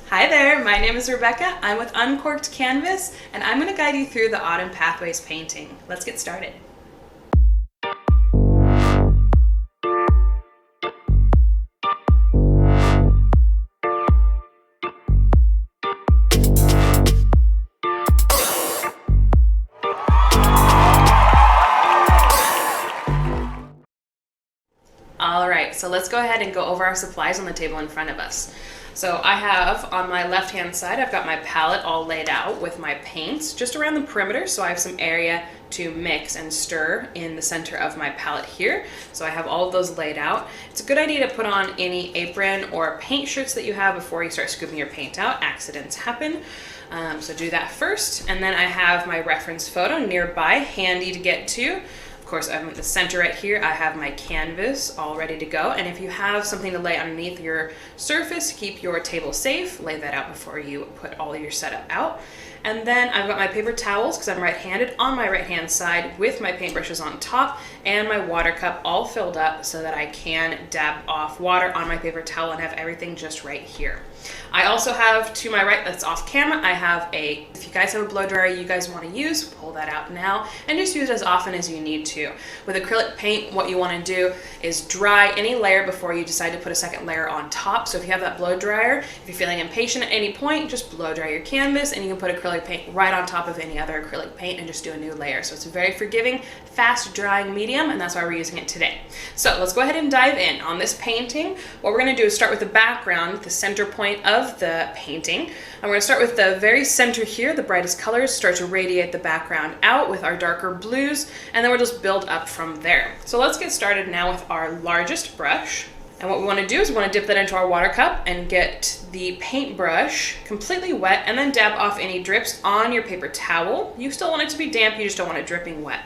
Hi there, my name is Rebekah. I'm with Uncorked Canvas, and I'm going to guide you through the Autumn Pathways painting. Let's get started. Alright, so let's go ahead and go over our supplies on the table in front of us. So I have, on my left-hand side, I've got my palette all laid out with my paints just around the perimeter, so I have some area to mix and stir in the center of my palette here. So I have all of those laid out. It's a good idea to put on any apron or paint shirts that you have before you start scooping your paint out. Accidents happen. So do that first. And then I have my reference photo nearby, handy to get to. Of course, I'm at the center right here. I have my canvas all ready to go. And if you have something to lay underneath your surface to keep your table safe, lay that out before you put all of your setup out. And then I've got my paper towels, because I'm right-handed, on my right-hand side with my paintbrushes on top and my water cup all filled up so that I can dab off water on my paper towel and have everything just right here. I also have, to my right, that's off camera, I have if you guys have a blow dryer you guys want to use, pull that out now and just use it as often as you need to. With acrylic paint, what you want to do is dry any layer before you decide to put a second layer on top. So if you have that blow dryer, if you're feeling impatient at any point, just blow dry your canvas and you can put acrylic paint right on top of any other acrylic paint and just do a new layer. So it's a very forgiving, fast drying medium, and that's why we're using it today. So let's go ahead and dive in. On this painting, what we're going to do is start with the background, the center point of the painting. And we're going to start with the very center here, the brightest colors, start to radiate the background out with our darker blues, and then we'll just build up from there. So let's get started now with our largest brush. And what we want to do is we want to dip that into our water cup and get the paintbrush completely wet and then dab off any drips on your paper towel. You still want it to be damp, you just don't want it dripping wet.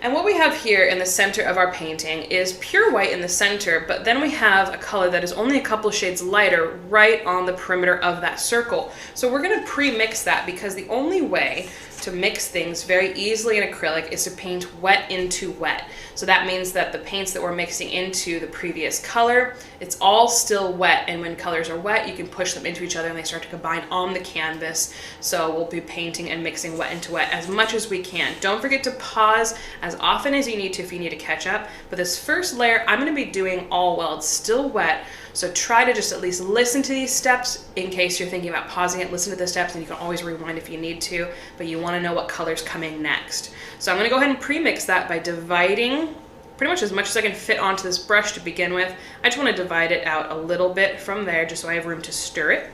And what we have here in the center of our painting is pure white in the center, but then we have a color that is only a couple shades lighter right on the perimeter of that circle. So we're going to pre-mix that, because the only way to mix things very easily in acrylic is to paint wet into wet. So that means that the paints that we're mixing into the previous color, it's all still wet, and when colors are wet you can push them into each other and they start to combine on the canvas. So we'll be painting and mixing wet into wet as much as we can. Don't forget to pause as often as you need to if you need to catch up, but this first layer I'm going to be doing all while it's still wet. So try to just at least listen to these steps in case you're thinking about pausing it. Listen to the steps and you can always rewind if you need to, but you want to know what color's coming next. So I'm going to go ahead and pre-mix that by dividing pretty much as I can fit onto this brush to begin with. I just want to divide it out a little bit from there just so I have room to stir it.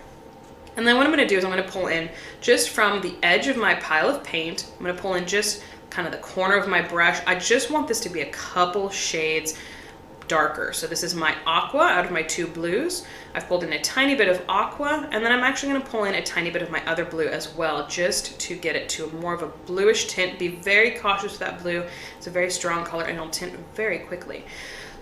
And then what I'm going to do is I'm going to pull in just from the edge of my pile of paint. I'm going to pull in just kind of the corner of my brush. I just want this to be a couple shades darker. So this is my aqua out of my two blues. I've pulled in a tiny bit of aqua, and then I'm actually going to pull in a tiny bit of my other blue as well, just to get it to more of a bluish tint. Be very cautious with that blue. It's a very strong color and it'll tint very quickly.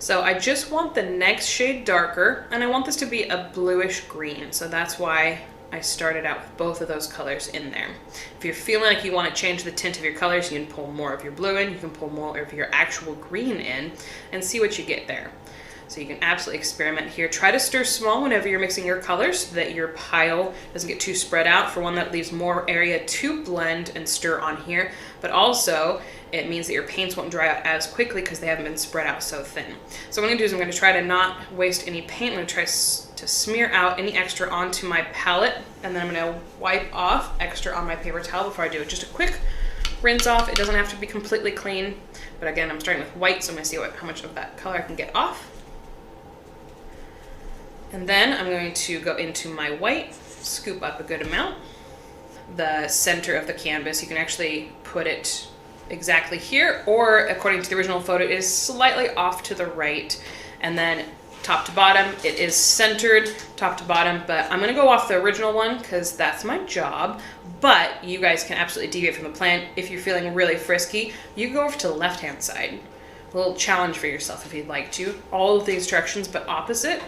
So I just want the next shade darker, and I want this to be a bluish green. So that's why I started out with both of those colors in there. If you're feeling like you want to change the tint of your colors, you can pull more of your blue in, you can pull more of your actual green in, and see what you get there. So you can absolutely experiment here. Try to stir small whenever you're mixing your colors so that your pile doesn't get too spread out. For one, that leaves more area to blend and stir on here, but also it means that your paints won't dry out as quickly because they haven't been spread out so thin. So what I'm going to do is I'm going to try to not waste any paint. I'm going to try to smear out any extra onto my palette, and then I'm going to wipe off extra on my paper towel before I do it. Just a quick rinse off. It doesn't have to be completely clean, but again, I'm starting with white, so I'm going to see how much of that color I can get off. And then I'm going to go into my white, scoop up a good amount. The center of the canvas, you can actually put it exactly here, or according to the original photo, it is slightly off to the right. And then top to bottom, it is centered top to bottom, but I'm gonna go off the original one because that's my job. But you guys can absolutely deviate from the plan. If you're feeling really frisky, you can go over to the left-hand side. A little challenge for yourself if you'd like to. All of the instructions, but opposite.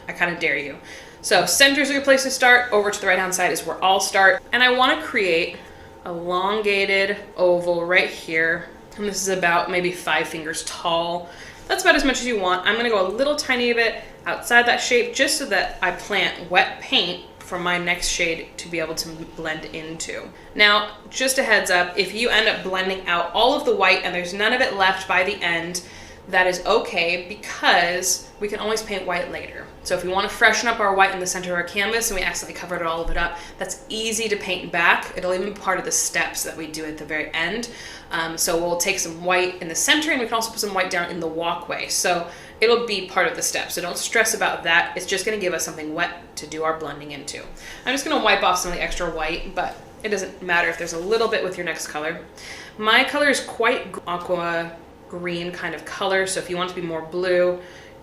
I kind of dare you. So center is a good place to start. Over to the right-hand side is where I'll start. And I want to create a elongated oval right here. And this is about maybe 5 fingers tall. That's about as much as you want. I'm going to go a little tiny bit outside that shape just so that I plant wet paint for my next shade to be able to blend into. Now, just a heads up, if you end up blending out all of the white and there's none of it left by the end, that is okay, because we can always paint white later. So if we want to freshen up our white in the center of our canvas and we accidentally covered all of it up, that's easy to paint back. It'll even be part of the steps that we do at the very end. So we'll take some white in the center, and we can also put some white down in the walkway. So it'll be part of the steps. So don't stress about that. It's just going to give us something wet to do our blending into. I'm just going to wipe off some of the extra white, but it doesn't matter if there's a little bit with your next color. My color is quite aqua green kind of color, so if you want it to be more blue,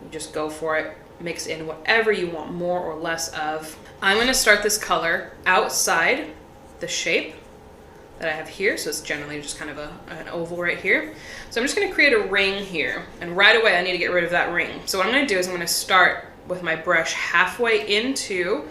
you just go for it. Mix in whatever you want more or less of. I'm going to start this color outside the shape that I have here, so it's generally just kind of an oval right here. So I'm just going to create a ring here, and right away I need to get rid of that ring. So what I'm going to do is I'm going to start with my brush halfway into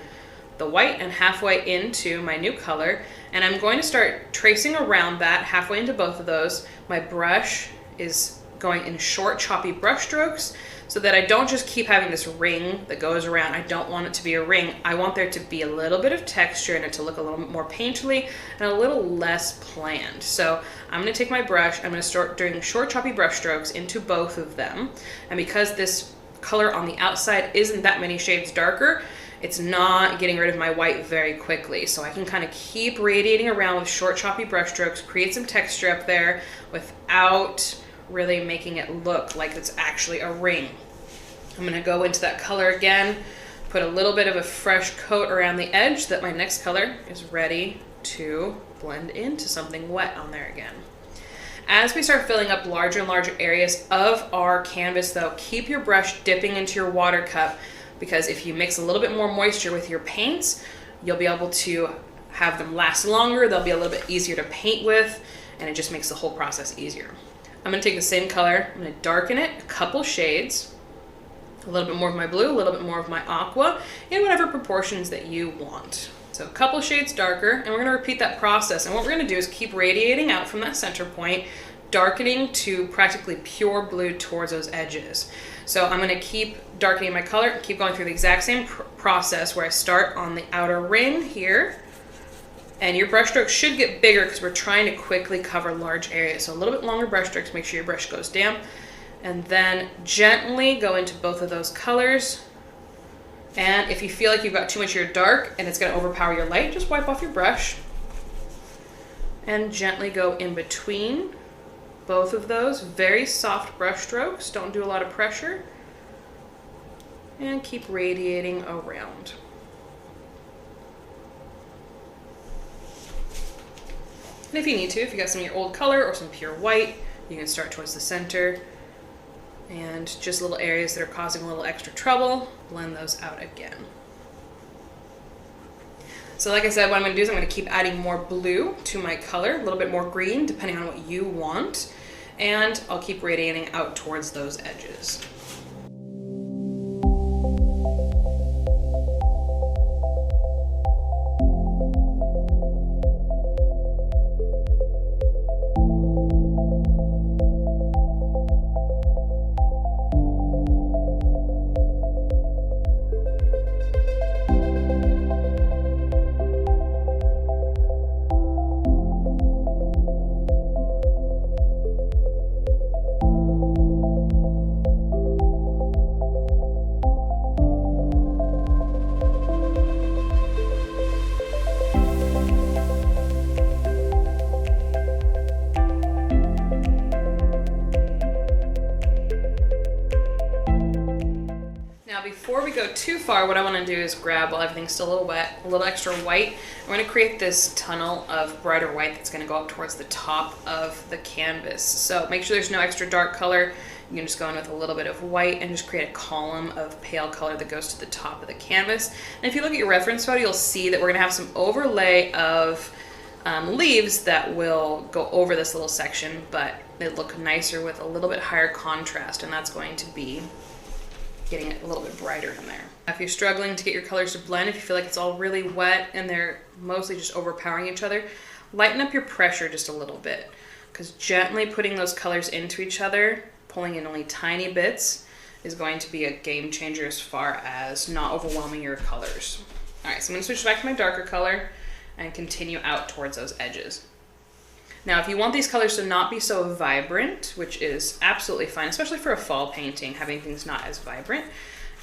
the white and halfway into my new color, and I'm going to start tracing around that halfway into both of those. My brush is going in short, choppy brush strokes so that I don't just keep having this ring that goes around. I don't want it to be a ring. I want there to be a little bit of texture and it to look a little bit more painterly and a little less planned. So I'm going to take my brush, I'm going to start doing short, choppy brush strokes into both of them. And because this color on the outside isn't that many shades darker, it's not getting rid of my white very quickly. So I can kind of keep radiating around with short, choppy brush strokes, create some texture up there without really making it look like it's actually a ring. I'm going to go into that color again, put a little bit of a fresh coat around the edge so that my next color is ready to blend into something wet on there again. As we start filling up larger and larger areas of our canvas though, keep your brush dipping into your water cup, because if you mix a little bit more moisture with your paints, you'll be able to have them last longer, they'll be a little bit easier to paint with, and it just makes the whole process easier. I'm going to take the same color, I'm going to darken it a couple shades, a little bit more of my blue, a little bit more of my aqua, in whatever proportions that you want. So a couple shades darker, and we're going to repeat that process. And what we're going to do is keep radiating out from that center point, darkening to practically pure blue towards those edges. So I'm going to keep darkening my color, keep going through the exact same process where I start on the outer ring here. And your brush strokes should get bigger because we're trying to quickly cover large areas. So a little bit longer brush strokes, make sure your brush goes damp. And then gently go into both of those colors. And if you feel like you've got too much of your dark and it's going to overpower your light, just wipe off your brush. And gently go in between both of those. Very soft brush strokes, don't do a lot of pressure. And keep radiating around. And if you need to, if you got some of your old color or some pure white, you can start towards the center. And just little areas that are causing a little extra trouble, blend those out again. So like I said, what I'm going to do is I'm going to keep adding more blue to my color, a little bit more green, depending on what you want. And I'll keep radiating out towards those edges. Before we go too far, what I want to do is grab, while everything's still a little wet, a little extra white. I'm going to create this tunnel of brighter white that's going to go up towards the top of the canvas. So make sure there's no extra dark color. You can just go in with a little bit of white and just create a column of pale color that goes to the top of the canvas. And if you look at your reference photo, you'll see that we're going to have some overlay of leaves that will go over this little section, but they look nicer with a little bit higher contrast, and that's going to be getting it a little bit brighter in there. If you're struggling to get your colors to blend, if you feel like it's all really wet and they're mostly just overpowering each other, lighten up your pressure just a little bit, because gently putting those colors into each other, pulling in only tiny bits, is going to be a game changer as far as not overwhelming your colors. All right, so I'm gonna switch back to my darker color and continue out towards those edges. Now, if you want these colors to not be so vibrant, which is absolutely fine, especially for a fall painting, having things not as vibrant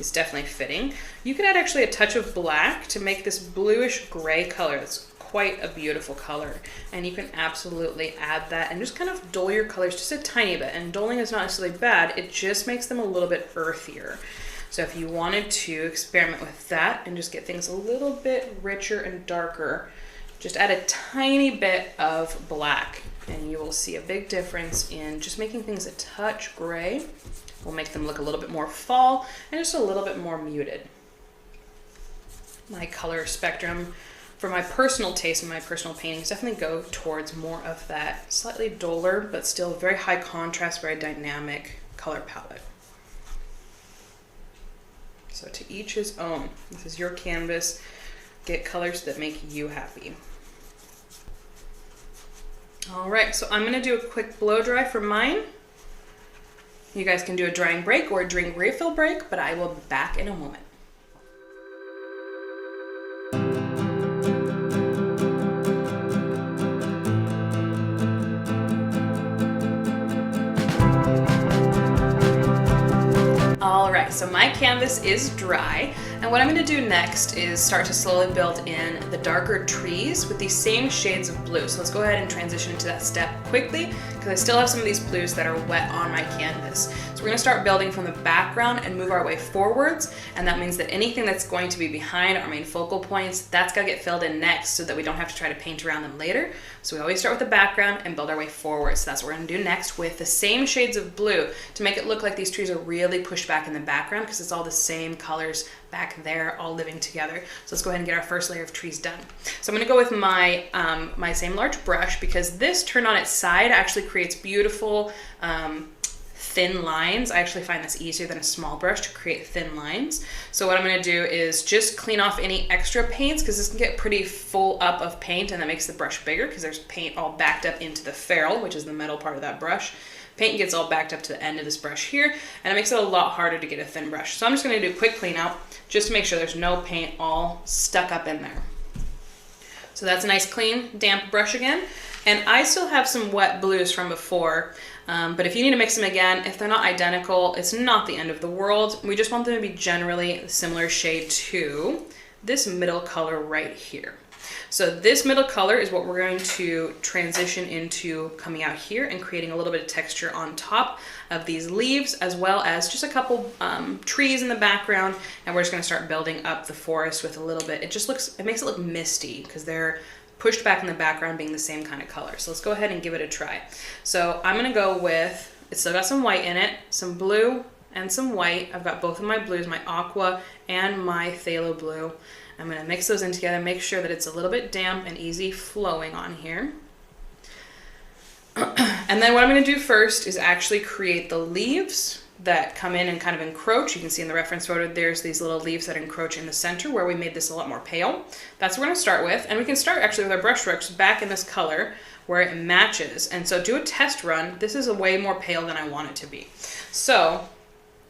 is definitely fitting. You could add actually a touch of black to make this bluish gray color. That's quite a beautiful color. And you can absolutely add that and just kind of dull your colors just a tiny bit. And dulling is not necessarily bad, it just makes them a little bit earthier. So if you wanted to experiment with that and just get things a little bit richer and darker, just add a tiny bit of black and you will see a big difference in just making things a touch gray. Will make them look a little bit more fall and just a little bit more muted. My color spectrum for my personal taste and my personal paintings definitely go towards more of that slightly duller but still very high contrast, very dynamic color palette. So to each his own. This is your canvas. Get colors that make you happy. All right, so I'm gonna do a quick blow dry for mine. You guys can do a drying break or a drink refill break, but I will be back in a moment. All right, so my canvas is dry, and what I'm gonna do next is start to slowly build in the darker trees with these same shades of blue. So let's go ahead and transition into that step quickly, because I still have some of these blues that are wet on my canvas. So we're gonna start building from the background and move our way forwards, and that means that anything that's going to be behind our main focal points, that's gotta get filled in next so that we don't have to try to paint around them later. So we always start with the background and build our way forward. So that's what we're gonna do next with the same shades of blue to make it look like these trees are really pushed back in the background, because it's all the same colors back there all living together. So let's go ahead and get our first layer of trees done. So I'm gonna go with my my same large brush, because this turned on its side actually creates beautiful thin lines. I actually find this easier than a small brush to create thin lines. So what I'm gonna do is just clean off any extra paints, because this can get pretty full up of paint and that makes the brush bigger because there's paint all backed up into the ferrule, which is the metal part of that brush. Paint gets all backed up to the end of this brush here, and it makes it a lot harder to get a thin brush. So I'm just gonna do a quick clean out just to make sure there's no paint all stuck up in there. So that's a nice clean, damp brush again. And I still have some wet blues from before, but if you need to mix them again, if they're not identical, it's not the end of the world. We just want them to be generally a similar shade to this middle color right here. So this middle color is what we're going to transition into coming out here and creating a little bit of texture on top of these leaves, as well as just a couple trees in the background. And we're just gonna start building up the forest with a little bit. It makes it look misty because they're pushed back in the background being the same kind of color. So let's go ahead and give it a try. So I'm gonna go with, it's still got some white in it, some blue and some white. I've got both of my blues, my aqua and my phthalo blue. I'm gonna mix those in together, make sure that it's a little bit damp and easy flowing on here. And then what I'm gonna do first is actually create the leaves that come in and kind of encroach. You can see in the reference photo, there's these little leaves that encroach in the center where we made this a lot more pale. That's what we're gonna start with. And we can start actually with our brush strokes back in this color where it matches. And so do a test run. This is a way more pale than I want it to be. So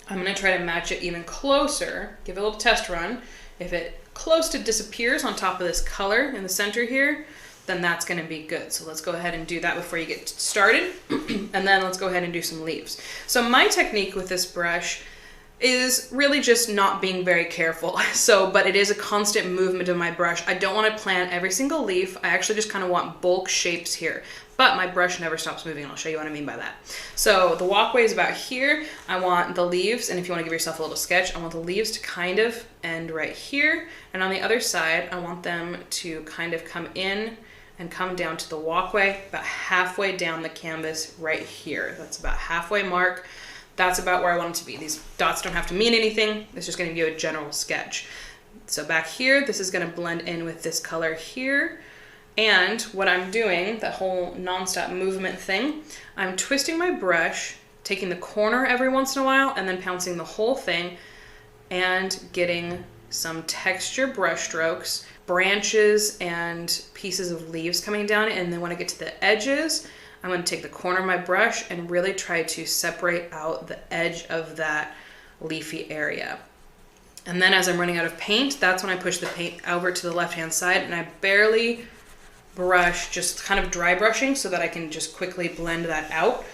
I'm gonna try to match it even closer, give it a little test run. If it close to disappears on top of this color in the center here, then that's gonna be good. So let's go ahead and do that before you get started. And then let's go ahead and do some leaves. So my technique with this brush is really just not being very careful. But it is a constant movement of my brush. I don't want to plan every single leaf. I actually just kind of want bulk shapes here. But my brush never stops moving, and I'll show you what I mean by that. So the walkway is about here. I want the leaves, and if you want to give yourself a little sketch, I want the leaves to kind of end right here. And on the other side, I want them to kind of come in and come down to the walkway about halfway down the canvas right here. That's about halfway mark. That's about where I want it to be. These dots don't have to mean anything. It's just going to give you a general sketch. So back here, this is going to blend in with this color here. And what I'm doing, that whole nonstop movement thing, I'm twisting my brush, taking the corner every once in a while, and then pouncing the whole thing and getting some texture brush strokes, branches and pieces of leaves coming down. And then when I get to the edges, I'm going to take the corner of my brush and really try to separate out the edge of that leafy area. And then as I'm running out of paint, that's when I push the paint over to the left-hand side, and I barely brush, just kind of dry brushing so that I can just quickly blend that out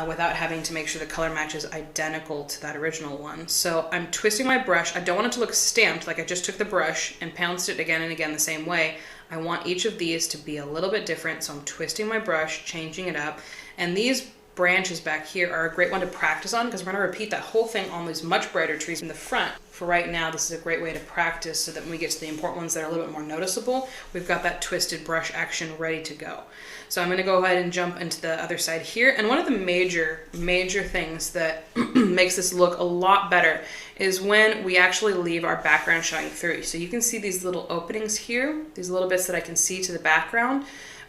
without having to make sure the color match is identical to that original one. So I'm twisting my brush. I don't want it to look stamped, like I just took the brush and pounced it again and again the same way. I want each of these to be a little bit different, so I'm twisting my brush, changing it up. And these branches back here are a great one to practice on because we're going to repeat that whole thing on these much brighter trees in the front. For right now, this is a great way to practice so that when we get to the important ones that are a little bit more noticeable, we've got that twisted brush action ready to go. So I'm going to go ahead and jump into the other side here. And one of the major things that makes this look a lot better is when we actually leave our background showing through. So you can see these little openings here, these little bits that I can see to the background.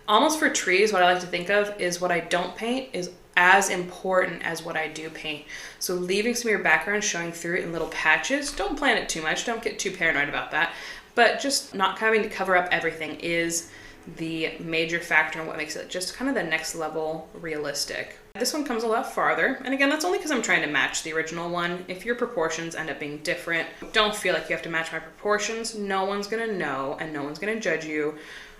Almost for trees, what I like to think of is what I don't paint is as important as what I do paint. So leaving some of your background showing through in little patches. Don't plan it too much, don't get too paranoid about that, but just not having to cover up everything is the major factor in what makes it just kind of the next level realistic. This one comes a lot farther, and again, that's only because I'm trying to match the original one. If your proportions end up being different, don't feel like you have to match my proportions. No one's gonna know, and no one's gonna judge you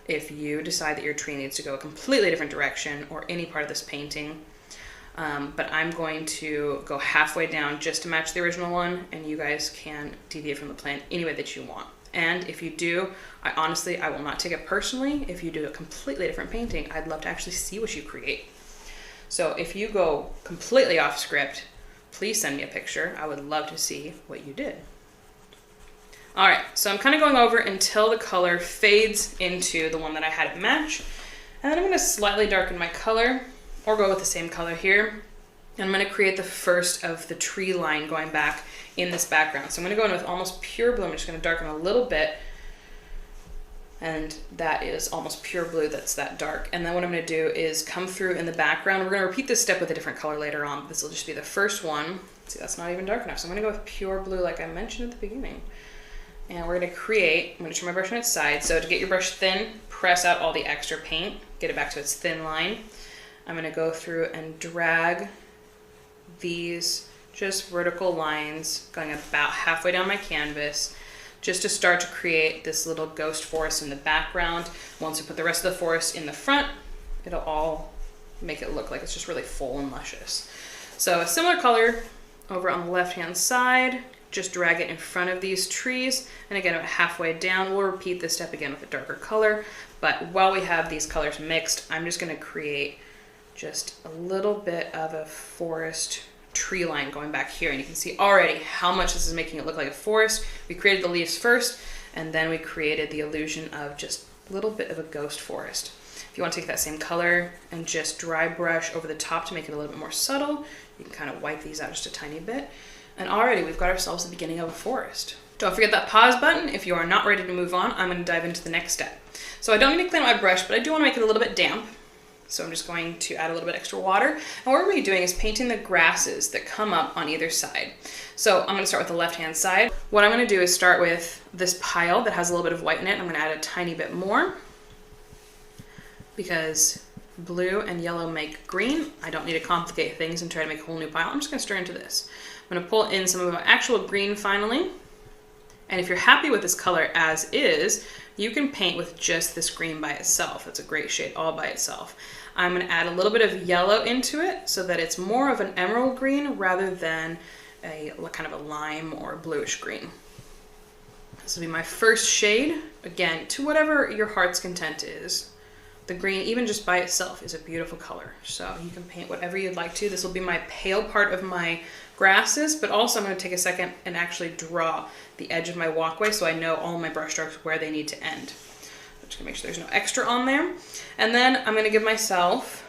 if you decide that your tree needs to go a completely different direction or any part of this painting. But I'm going to go halfway down just to match the original one, and you guys can deviate from the plan any way that you want. And if you do, I will not take it personally. If you do a completely different painting, I'd love to actually see what you create. So if you go completely off script, please send me a picture. I would love to see what you did. All right, so I'm kind of going over until the color fades into the one that I had it match. And then I'm gonna slightly darken my color or go with the same color here. And I'm gonna create the first of the tree line going back in this background. So I'm gonna go in with almost pure blue. I'm just gonna darken a little bit. And that is almost pure blue, that's that dark. And then what I'm gonna do is come through in the background. We're gonna repeat this step with a different color later on. This will just be the first one. See, that's not even dark enough. So I'm gonna go with pure blue like I mentioned at the beginning. And we're gonna create, I'm gonna turn my brush on its side. So to get your brush thin, press out all the extra paint, get it back to its thin line. I'm gonna go through and drag these just vertical lines going about halfway down my canvas just to start to create this little ghost forest in the background. Once we put the rest of the forest in the front, it'll all make it look like it's just really full and luscious. So a similar color over on the left-hand side, just drag it in front of these trees. And again, about halfway down, we'll repeat this step again with a darker color. But while we have these colors mixed, I'm just gonna create just a little bit of a forest tree line going back here. And you can see already how much this is making it look like a forest. We created the leaves first, and then we created the illusion of just a little bit of a ghost forest. If you want to take that same color and just dry brush over the top to make it a little bit more subtle, you can kind of wipe these out just a tiny bit. And already we've got ourselves the beginning of a forest. Don't forget that pause button. If you are not ready to move on, I'm going to dive into the next step. So I don't need to clean out my brush, but I do want to make it a little bit damp. So I'm just going to add a little bit extra water. And what we're going to be doing is painting the grasses that come up on either side. So I'm going to start with the left-hand side. What I'm going to do is start with this pile that has a little bit of white in it. I'm going to add a tiny bit more because blue and yellow make green. I don't need to complicate things and try to make a whole new pile. I'm just going to stir into this. I'm going to pull in some of my actual green finally. And if you're happy with this color as is, you can paint with just this green by itself. It's a great shade all by itself. I'm going to add a little bit of yellow into it so that it's more of an emerald green rather than a kind of a lime or bluish green. This will be my first shade. Again, to whatever your heart's content is. The green, even just by itself, is a beautiful color. So you can paint whatever you'd like to. This will be my pale part of my grasses, but also I'm going to take a second and actually draw the edge of my walkway so I know all my brush strokes where they need to end. I'm just going to make sure there's no extra on there. And then I'm going to give myself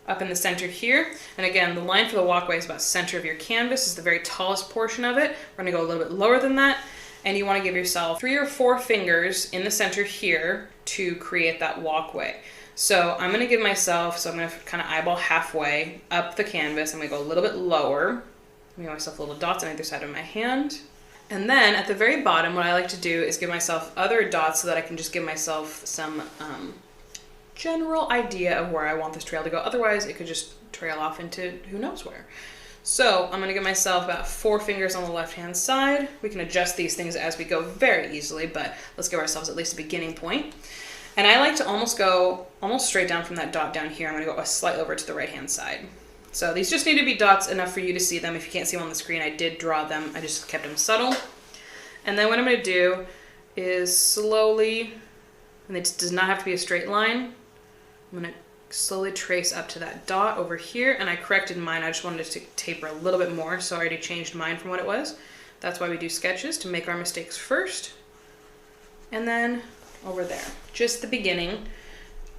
up in the center here. And again, the line for the walkway is about center of your canvas. This is the very tallest portion of it. We're going to go a little bit lower than that. And you want to give yourself 3 or 4 fingers in the center here to create that walkway. So I'm going to give myself, so I'm going to kind of eyeball halfway up the canvas. I'm going to go a little bit lower. Give myself little dots on either side of my hand. And then at the very bottom, what I like to do is give myself other dots so that I can just give myself some general idea of where I want this trail to go. Otherwise, it could just trail off into who knows where. So I'm gonna give myself about 4 fingers on the left-hand side. We can adjust these things as we go very easily, but let's give ourselves at least a beginning point. And I like to almost go straight down from that dot down here. I'm gonna go slightly over to the right-hand side. So these just need to be dots enough for you to see them. If you can't see them on the screen, I did draw them. I just kept them subtle. And then what I'm gonna do is slowly, and it does not have to be a straight line, I'm gonna slowly trace up to that dot over here, and I corrected mine. I just wanted it to taper a little bit more, so I already changed mine from what it was. That's why we do sketches, to make our mistakes first. And then over there, just the beginning,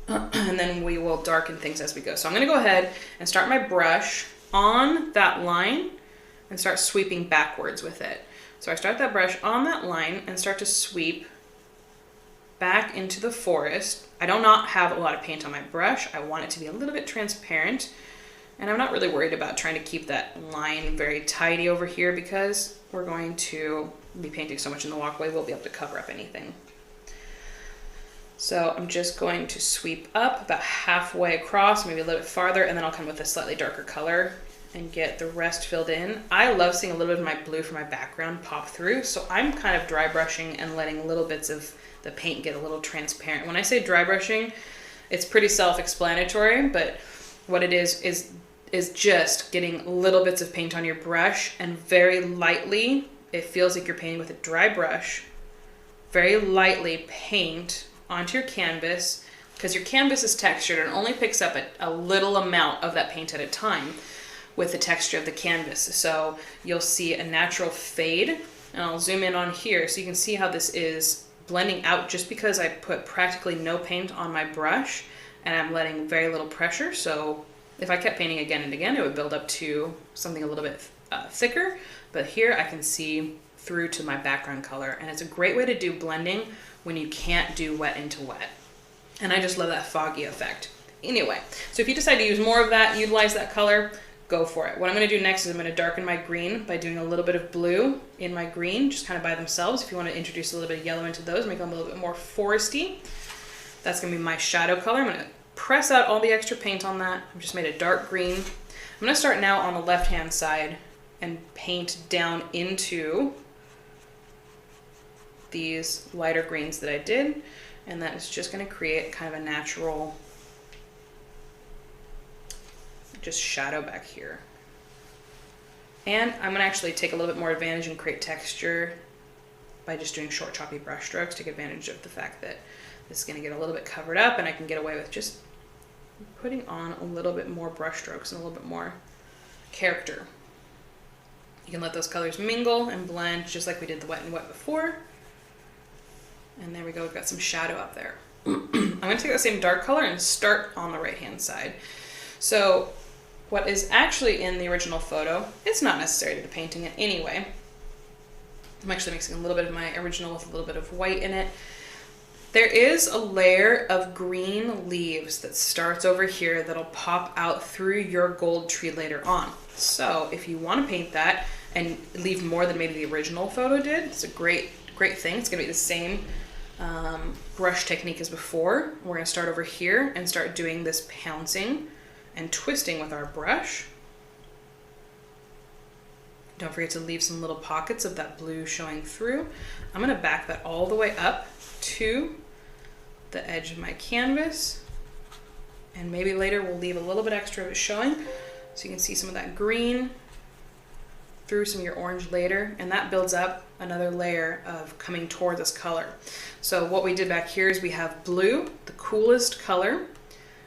and then we will darken things as we go. So I'm gonna go ahead and start my brush on that line and start sweeping backwards with it. So I start that brush on that line and start to sweep back into the forest. I do not have a lot of paint on my brush. I want it to be a little bit transparent, and I'm not really worried about trying to keep that line very tidy over here because we're going to be painting so much in the walkway, we'll be able to cover up anything. So I'm just going to sweep up about halfway across, maybe a little bit farther, and then I'll come with a slightly darker color and get the rest filled in. I love seeing a little bit of my blue from my background pop through, so I'm kind of dry brushing and letting little bits of the paint get a little transparent. When I say dry brushing, it's pretty self-explanatory, but what it is just getting little bits of paint on your brush and very lightly, it feels like you're painting with a dry brush, very lightly paint onto your canvas, because your canvas is textured and only picks up a little amount of that paint at a time with the texture of the canvas. So you'll see a natural fade, and I'll zoom in on here so you can see how this is blending out just because I put practically no paint on my brush and I'm letting very little pressure. So if I kept painting again and again, it would build up to something a little bit thicker, but here I can see through to my background color, and it's a great way to do blending when you can't do wet into wet. And I just love that foggy effect. Anyway, so if you decide to use more of that, utilize that color, go for it. What I'm gonna do next is I'm gonna darken my green by doing a little bit of blue in my green, just kind of by themselves. If you wanna introduce a little bit of yellow into those, make them a little bit more foresty. That's gonna be my shadow color. I'm gonna press out all the extra paint on that. I've just made a dark green. I'm gonna start now on the left-hand side and paint down into these lighter greens that I did, and that is just gonna create kind of a natural just shadow back here. And I'm gonna actually take a little bit more advantage and create texture by just doing short choppy brush strokes, take advantage of the fact that this is gonna get a little bit covered up and I can get away with just putting on a little bit more brush strokes and a little bit more character. You can let those colors mingle and blend just like we did the wet and wet before. And there we go, we've got some shadow up there. I'm gonna take that same dark color and start on the right-hand side. So what is actually in the original photo, it's not necessary to the painting it anyway. I'm actually mixing a little bit of my original with a little bit of white in it. There is a layer of green leaves that starts over here that'll pop out through your gold tree later on. So if you want to paint that and leave more than maybe the original photo did, it's a great thing. It's gonna be the same brush technique as before. We're gonna start over here and start doing this pouncing and twisting with our brush. Don't forget to leave some little pockets of that blue showing through. I'm gonna back that all the way up to the edge of my canvas, and maybe later we'll leave a little bit extra of it showing so you can see some of that green through some of your orange later, and that builds up another layer of coming toward this color. So what we did back here is we have blue, the coolest color,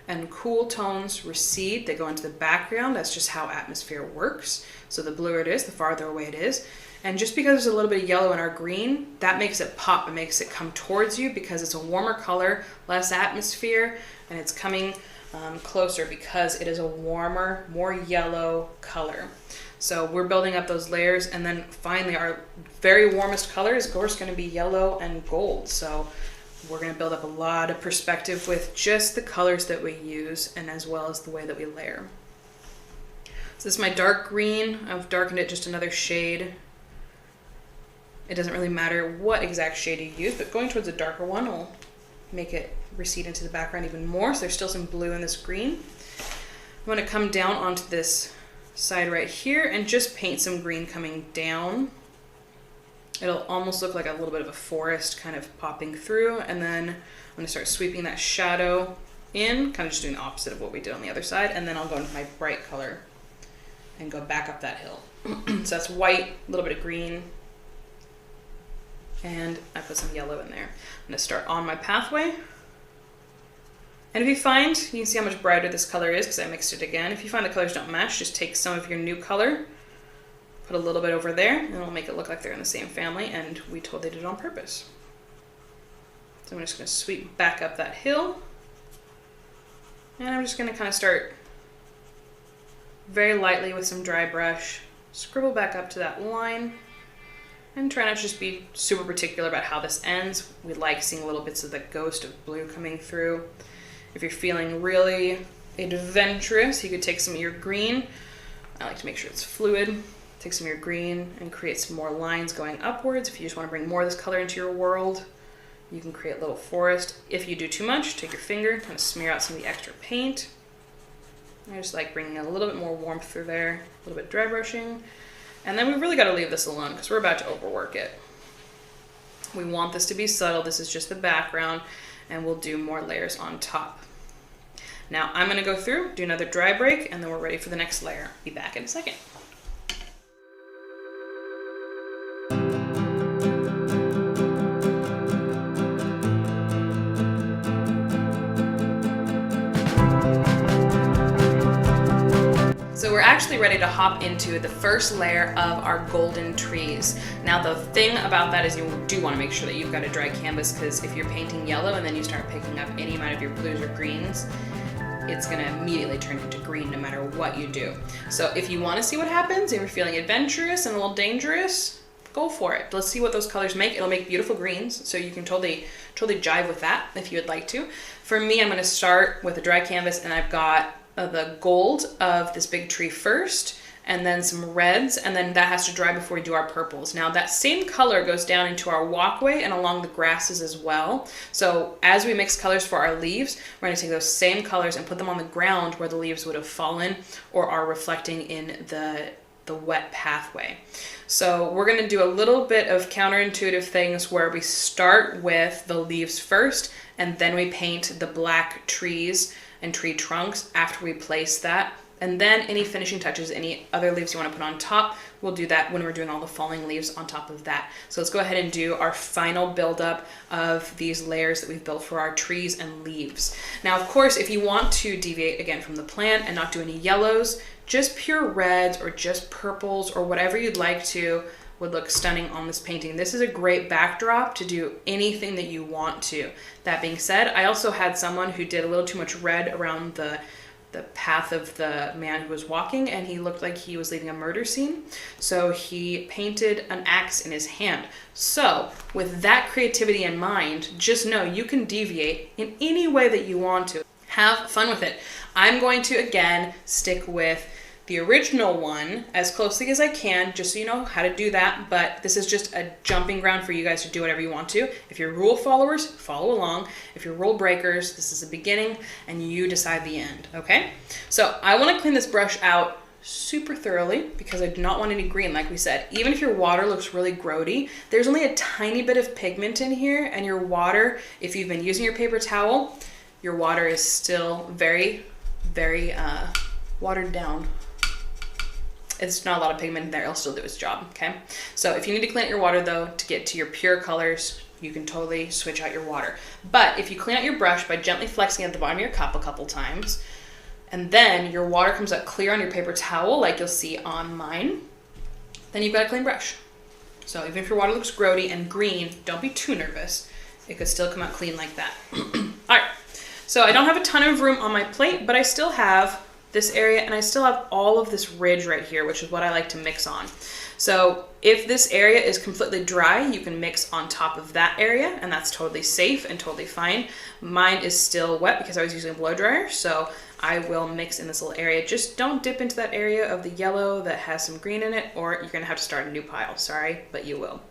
and cool tones recede, they go into the background. That's just how atmosphere works. So the bluer it is, the farther away it is. And just because there's a little bit of yellow in our green, that makes it pop, it makes it come towards you because it's a warmer color, less atmosphere, and it's coming closer because it is a warmer, more yellow color. So we're building up those layers, and then finally our very warmest color is of course going to be yellow and gold. So we're going to build up a lot of perspective with just the colors that we use, and as well as the way that we layer. So this is my dark green. I've darkened it just another shade. It doesn't really matter what exact shade you use, but going towards a darker one will make it recede into the background even more. So there's still some blue in this green. I'm going to come down onto this side right here and just paint some green coming down. It'll almost look like a little bit of a forest kind of popping through, and then I'm gonna start sweeping that shadow in, kind of just doing the opposite of what we did on the other side, and then I'll go into my bright color and go back up that hill. So that's white, a little bit of green, and I put some yellow in there. I'm gonna start on my pathway. And if you find, you can see how much brighter this color is because I mixed it again. If you find the colors don't match, just take some of your new color, put a little bit over there, and it'll make it look like they're in the same family, and we totally did it on purpose. So I'm just gonna sweep back up that hill, and I'm just gonna kind of start very lightly with some dry brush, scribble back up to that line, and try not to just be super particular about how this ends. We like seeing little bits of the ghost of blue coming through. If you're feeling really adventurous, you could take some of your green. I like to make sure it's fluid. Take some of your green and create some more lines going upwards. If you just want to bring more of this color into your world, you can create a little forest. If you do too much, take your finger, kind of smear out some of the extra paint. I just like bringing a little bit more warmth through there, a little bit dry brushing. And then we really got to leave this alone because we're about to overwork it. We want this to be subtle. This is just the background, and we'll do more layers on top. Now I'm going to go through, do another dry break, and then we're ready for the next layer. Be back in a second. So we're actually ready to hop into the first layer of our golden trees. Now the thing about that is you do want to make sure that you've got a dry canvas, because if you're painting yellow and then you start picking up any amount of your blues or greens, it's going to immediately turn into green no matter what you do. So if you want to see what happens, if you're feeling adventurous and a little dangerous, go for it. Let's see what those colors make. It'll make beautiful greens, so you can totally jive with that if you would like to. For me, I'm going to start with a dry canvas, and I've got the gold of this big tree first, and then some reds, and then that has to dry before we do our purples. Now that same color goes down into our walkway and along the grasses as well. So as we mix colors for our leaves, we're going to take those same colors and put them on the ground where the leaves would have fallen or are reflecting in the wet pathway. So we're going to do a little bit of counterintuitive things where we start with the leaves first, and then we paint the black trees and tree trunks after we place that. And then any finishing touches, any other leaves you want to put on top, we'll do that when we're doing all the falling leaves on top of that. So let's go ahead and do our final buildup of these layers that we've built for our trees and leaves. Now, of course, if you want to deviate again from the plan and not do any yellows, just pure reds or just purples or whatever you'd like to would look stunning on this painting. This is a great backdrop to do anything that you want to. That being said, I also had someone who did a little too much red around the path of the man who was walking, and he looked like he was leaving a murder scene. So he painted an axe in his hand. So with that creativity in mind, just know you can deviate in any way that you want to. Have fun with it. I'm going to, again, stick with the original one as closely as I can, just so you know how to do that, but this is just a jumping ground for you guys to do whatever you want to. If you're rule followers, follow along. If you're rule breakers, this is the beginning and you decide the end, okay? So I want to clean this brush out super thoroughly because I do not want any green, like we said. Even if your water looks really grody, there's only a tiny bit of pigment in here, and your water, if you've been using your paper towel, your water is still very, very watered down. It's not a lot of pigment in there, it'll still do its job, okay? So if you need to clean out your water though, to get to your pure colors, you can totally switch out your water. But if you clean out your brush by gently flexing at the bottom of your cup a couple times, and then your water comes out clear on your paper towel, like you'll see on mine, then you've got a clean brush. So even if your water looks grody and green, don't be too nervous. It could still come out clean like that. All right, so I don't have a ton of room on my plate, but I still have this area, and I still have all of this ridge right here, which is what I like to mix on. So if this area is completely dry, you can mix on top of that area, and that's totally safe and totally fine. Mine is still wet because I was using a blow dryer, so I will mix in this little area. Just don't dip into that area of the yellow that has some green in it, or you're gonna have to start a new pile. Sorry, but you will.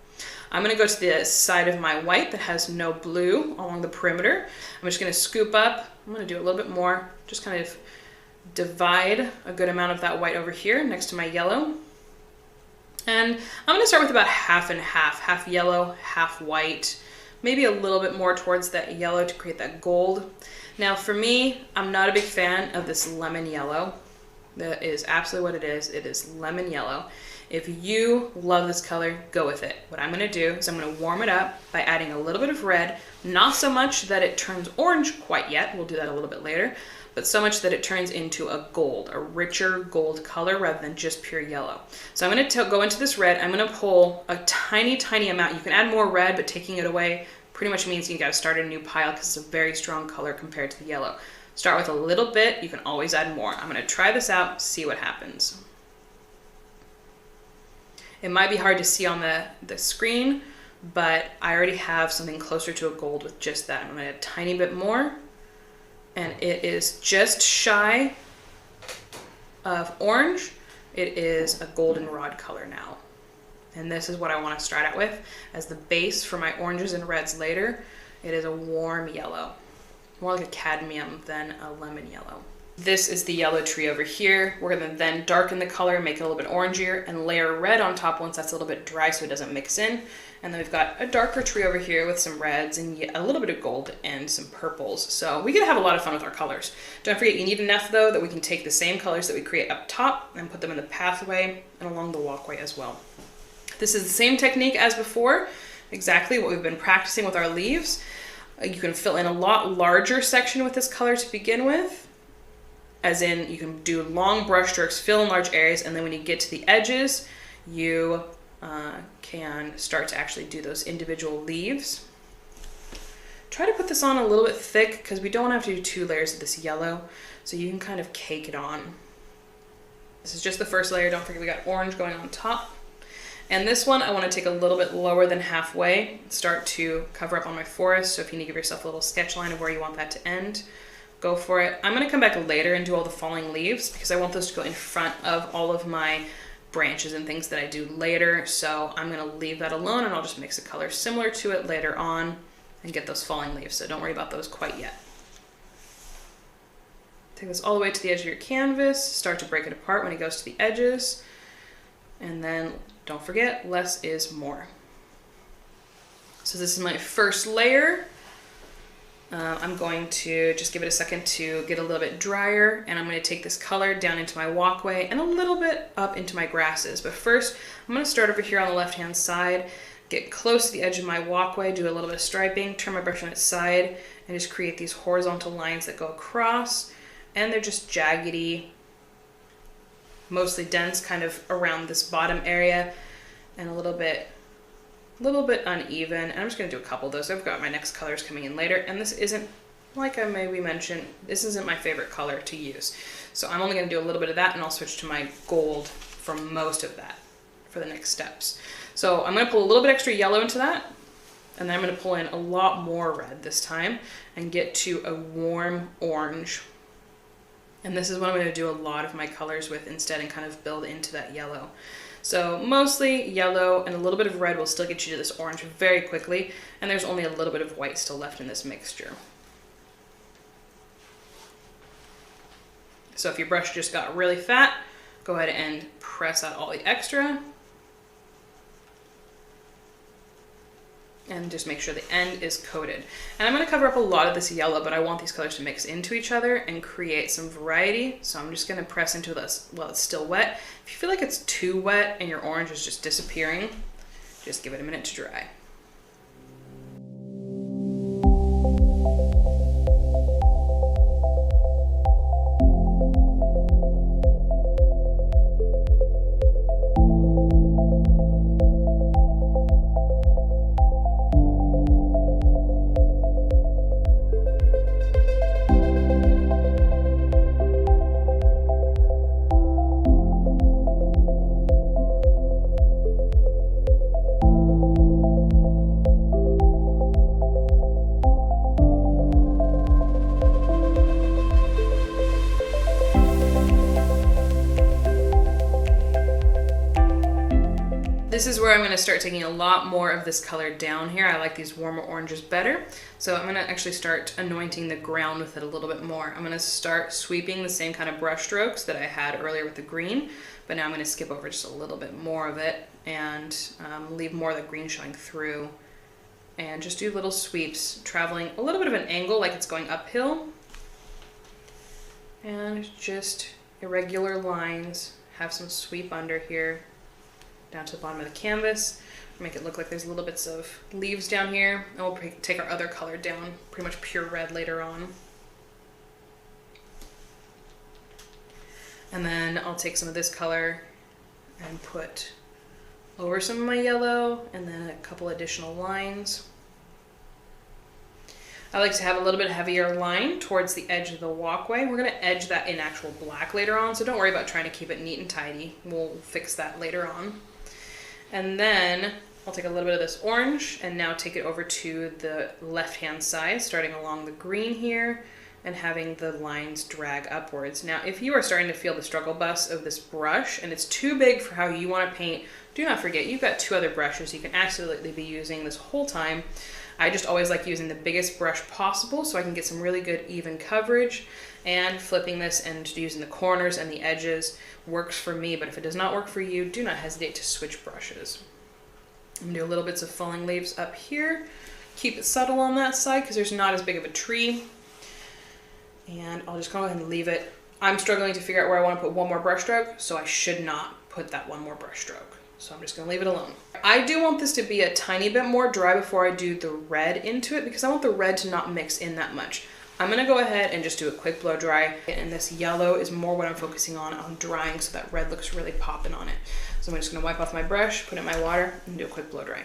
I'm gonna go to the side of my white that has no blue along the perimeter. I'm just gonna scoop up. I'm gonna do a little bit more, just kind of divide a good amount of that white over here next to my yellow. And I'm gonna start with about half and half yellow, half white, maybe a little bit more towards that yellow to create that gold. Now for me, I'm not a big fan of this lemon yellow. That is absolutely what it is. It is lemon yellow. If you love this color, go with it. What I'm gonna do is I'm gonna warm it up by adding a little bit of red, not so much that it turns orange quite yet, we'll do that a little bit later, but so much that it turns into a gold, a richer gold color rather than just pure yellow. So I'm gonna go into this red, I'm gonna pull a tiny, tiny amount. You can add more red, but taking it away pretty much means you gotta start a new pile because it's a very strong color compared to the yellow. Start with a little bit, you can always add more. I'm gonna try this out, see what happens. It might be hard to see on the screen, but I already have something closer to a gold with just that. I'm gonna add a tiny bit more, and it is just shy of orange. It is a goldenrod color now. And this is what I wanna start out with as the base for my oranges and reds later. It is a warm yellow, more like a cadmium than a lemon yellow. This is the yellow tree over here. We're gonna then darken the color, make it a little bit orangier, and layer red on top once that's a little bit dry so it doesn't mix in. And then we've got a darker tree over here with some reds and a little bit of gold and some purples. So we can have a lot of fun with our colors. Don't forget, you need enough though that we can take the same colors that we create up top and put them in the pathway and along the walkway as well. This is the same technique as before, exactly what we've been practicing with our leaves. You can fill in a lot larger section with this color to begin with, as in you can do long brush strokes, fill in large areas, and then when you get to the edges, you can start to actually do those individual leaves. Try to put this on a little bit thick because we don't have to do 2 layers of this yellow, so you can kind of cake it on. This is just the first layer. Don't forget we got orange going on top. And this one I want to take a little bit lower than halfway, start to cover up on my forest. So if you need to give yourself a little sketch line of where you want that to end, go for it. I'm going to come back later and do all the falling leaves because I want those to go in front of all of my branches and things that I do later. So I'm going to leave that alone and I'll just mix a color similar to it later on and get those falling leaves. So don't worry about those quite yet. Take this all the way to the edge of your canvas, start to break it apart when it goes to the edges, and then don't forget, less is more. So this is my first layer. I'm going to just give it a second to get a little bit drier, and I'm going to take this color down into my walkway and a little bit up into my grasses. But first, I'm going to start over here on the left-hand side, get close to the edge of my walkway, do a little bit of striping, turn my brush on its side, and just create these horizontal lines that go across, and they're just jaggedy, mostly dense, kind of around this bottom area, and a little bit uneven. And I'm just going to do a couple of those. I've got my next colors coming in later, and this isn't, like I maybe mentioned, this isn't my favorite color to use. So I'm only going to do a little bit of that, and I'll switch to my gold for most of that for the next steps. So I'm going to pull a little bit extra yellow into that, and then I'm going to pull in a lot more red this time and get to a warm orange. And this is what I'm going to do a lot of my colors with instead and kind of build into that yellow. So mostly yellow and a little bit of red will still get you to this orange very quickly, and there's only a little bit of white still left in this mixture. So if your brush just got really fat, go ahead and press out all the extra. And just make sure the end is coated. And I'm going to cover up a lot of this yellow, but I want these colors to mix into each other and create some variety. So I'm just going to press into this while it's still wet. If you feel like it's too wet and your orange is just disappearing, just give it a minute to dry. this is where I'm going to start taking a lot more of this color down here. I like these warmer oranges better. So I'm going to actually start anointing the ground with it a little bit more. I'm going to start sweeping the same kind of brush strokes that I had earlier with the green, but now I'm going to skip over just a little bit more of it and leave more of the green showing through. And just do little sweeps, traveling a little bit of an angle like it's going uphill. And just irregular lines. Have some sweep under here, down to the bottom of the canvas. Make it look like there's little bits of leaves down here. And we'll take our other color down, pretty much pure red later on. And then I'll take some of this color and put over some of my yellow, and then a couple additional lines. I like to have a little bit heavier line towards the edge of the walkway. We're going to edge that in actual black later on, so don't worry about trying to keep it neat and tidy. We'll fix that later on. And then I'll take a little bit of this orange and now take it over to the left-hand side, starting along the green here and having the lines drag upwards. Now, if you are starting to feel the struggle bus of this brush and it's too big for how you want to paint, do not forget you've got 2 other brushes you can absolutely be using this whole time. I just always like using the biggest brush possible so I can get some really good even coverage, and flipping this and using the corners and the edges works for me, but if it does not work for you, do not hesitate to switch brushes. I'm gonna do little bits of falling leaves up here. Keep it subtle on that side because there's not as big of a tree. And I'll just go ahead and leave it. I'm struggling to figure out where I want to put one more brush stroke, so I should not put that one more brush stroke. So I'm just gonna leave it alone. I do want this to be a tiny bit more dry before I do the red into it because I want the red to not mix in that much. I'm gonna go ahead and just do a quick blow dry, and this yellow is more what I'm focusing on drying so that red looks really popping on it. So I'm just gonna wipe off my brush, put it in my water, and do a quick blow dry.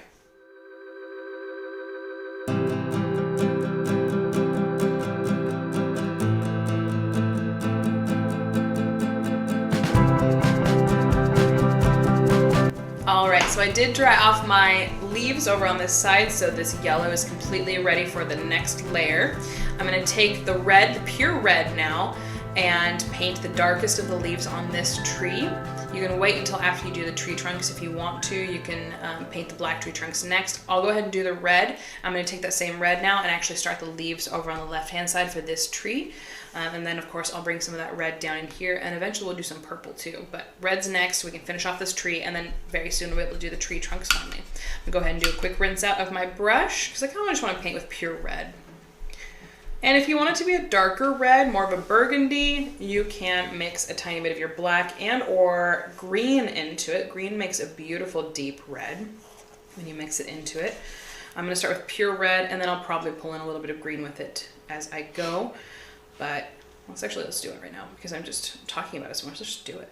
So I did dry off my leaves over on this side, so this yellow is completely ready for the next layer. I'm going to take the red, the pure red now, and paint the darkest of the leaves on this tree. You can wait until after you do the tree trunks if you want to. You can paint the black tree trunks next. I'll go ahead and do the red. I'm going to take that same red now and actually start the leaves over on the left-hand side for this tree. And then, of course, I'll bring some of that red down in here, and eventually we'll do some purple too. But red's next, so we can finish off this tree, and then very soon we'll be able to do the tree trunks finally. I'm going to go ahead and do a quick rinse out of my brush, because I kind of just want to paint with pure red. And if you want it to be a darker red, more of a burgundy, you can mix a tiny bit of your black and or green into it. Green makes a beautiful deep red when you mix it into it. I'm going to start with pure red, and then I'll probably pull in a little bit of green with it as I go. But let's do it right now because I'm just talking about it so much. Let's just do it.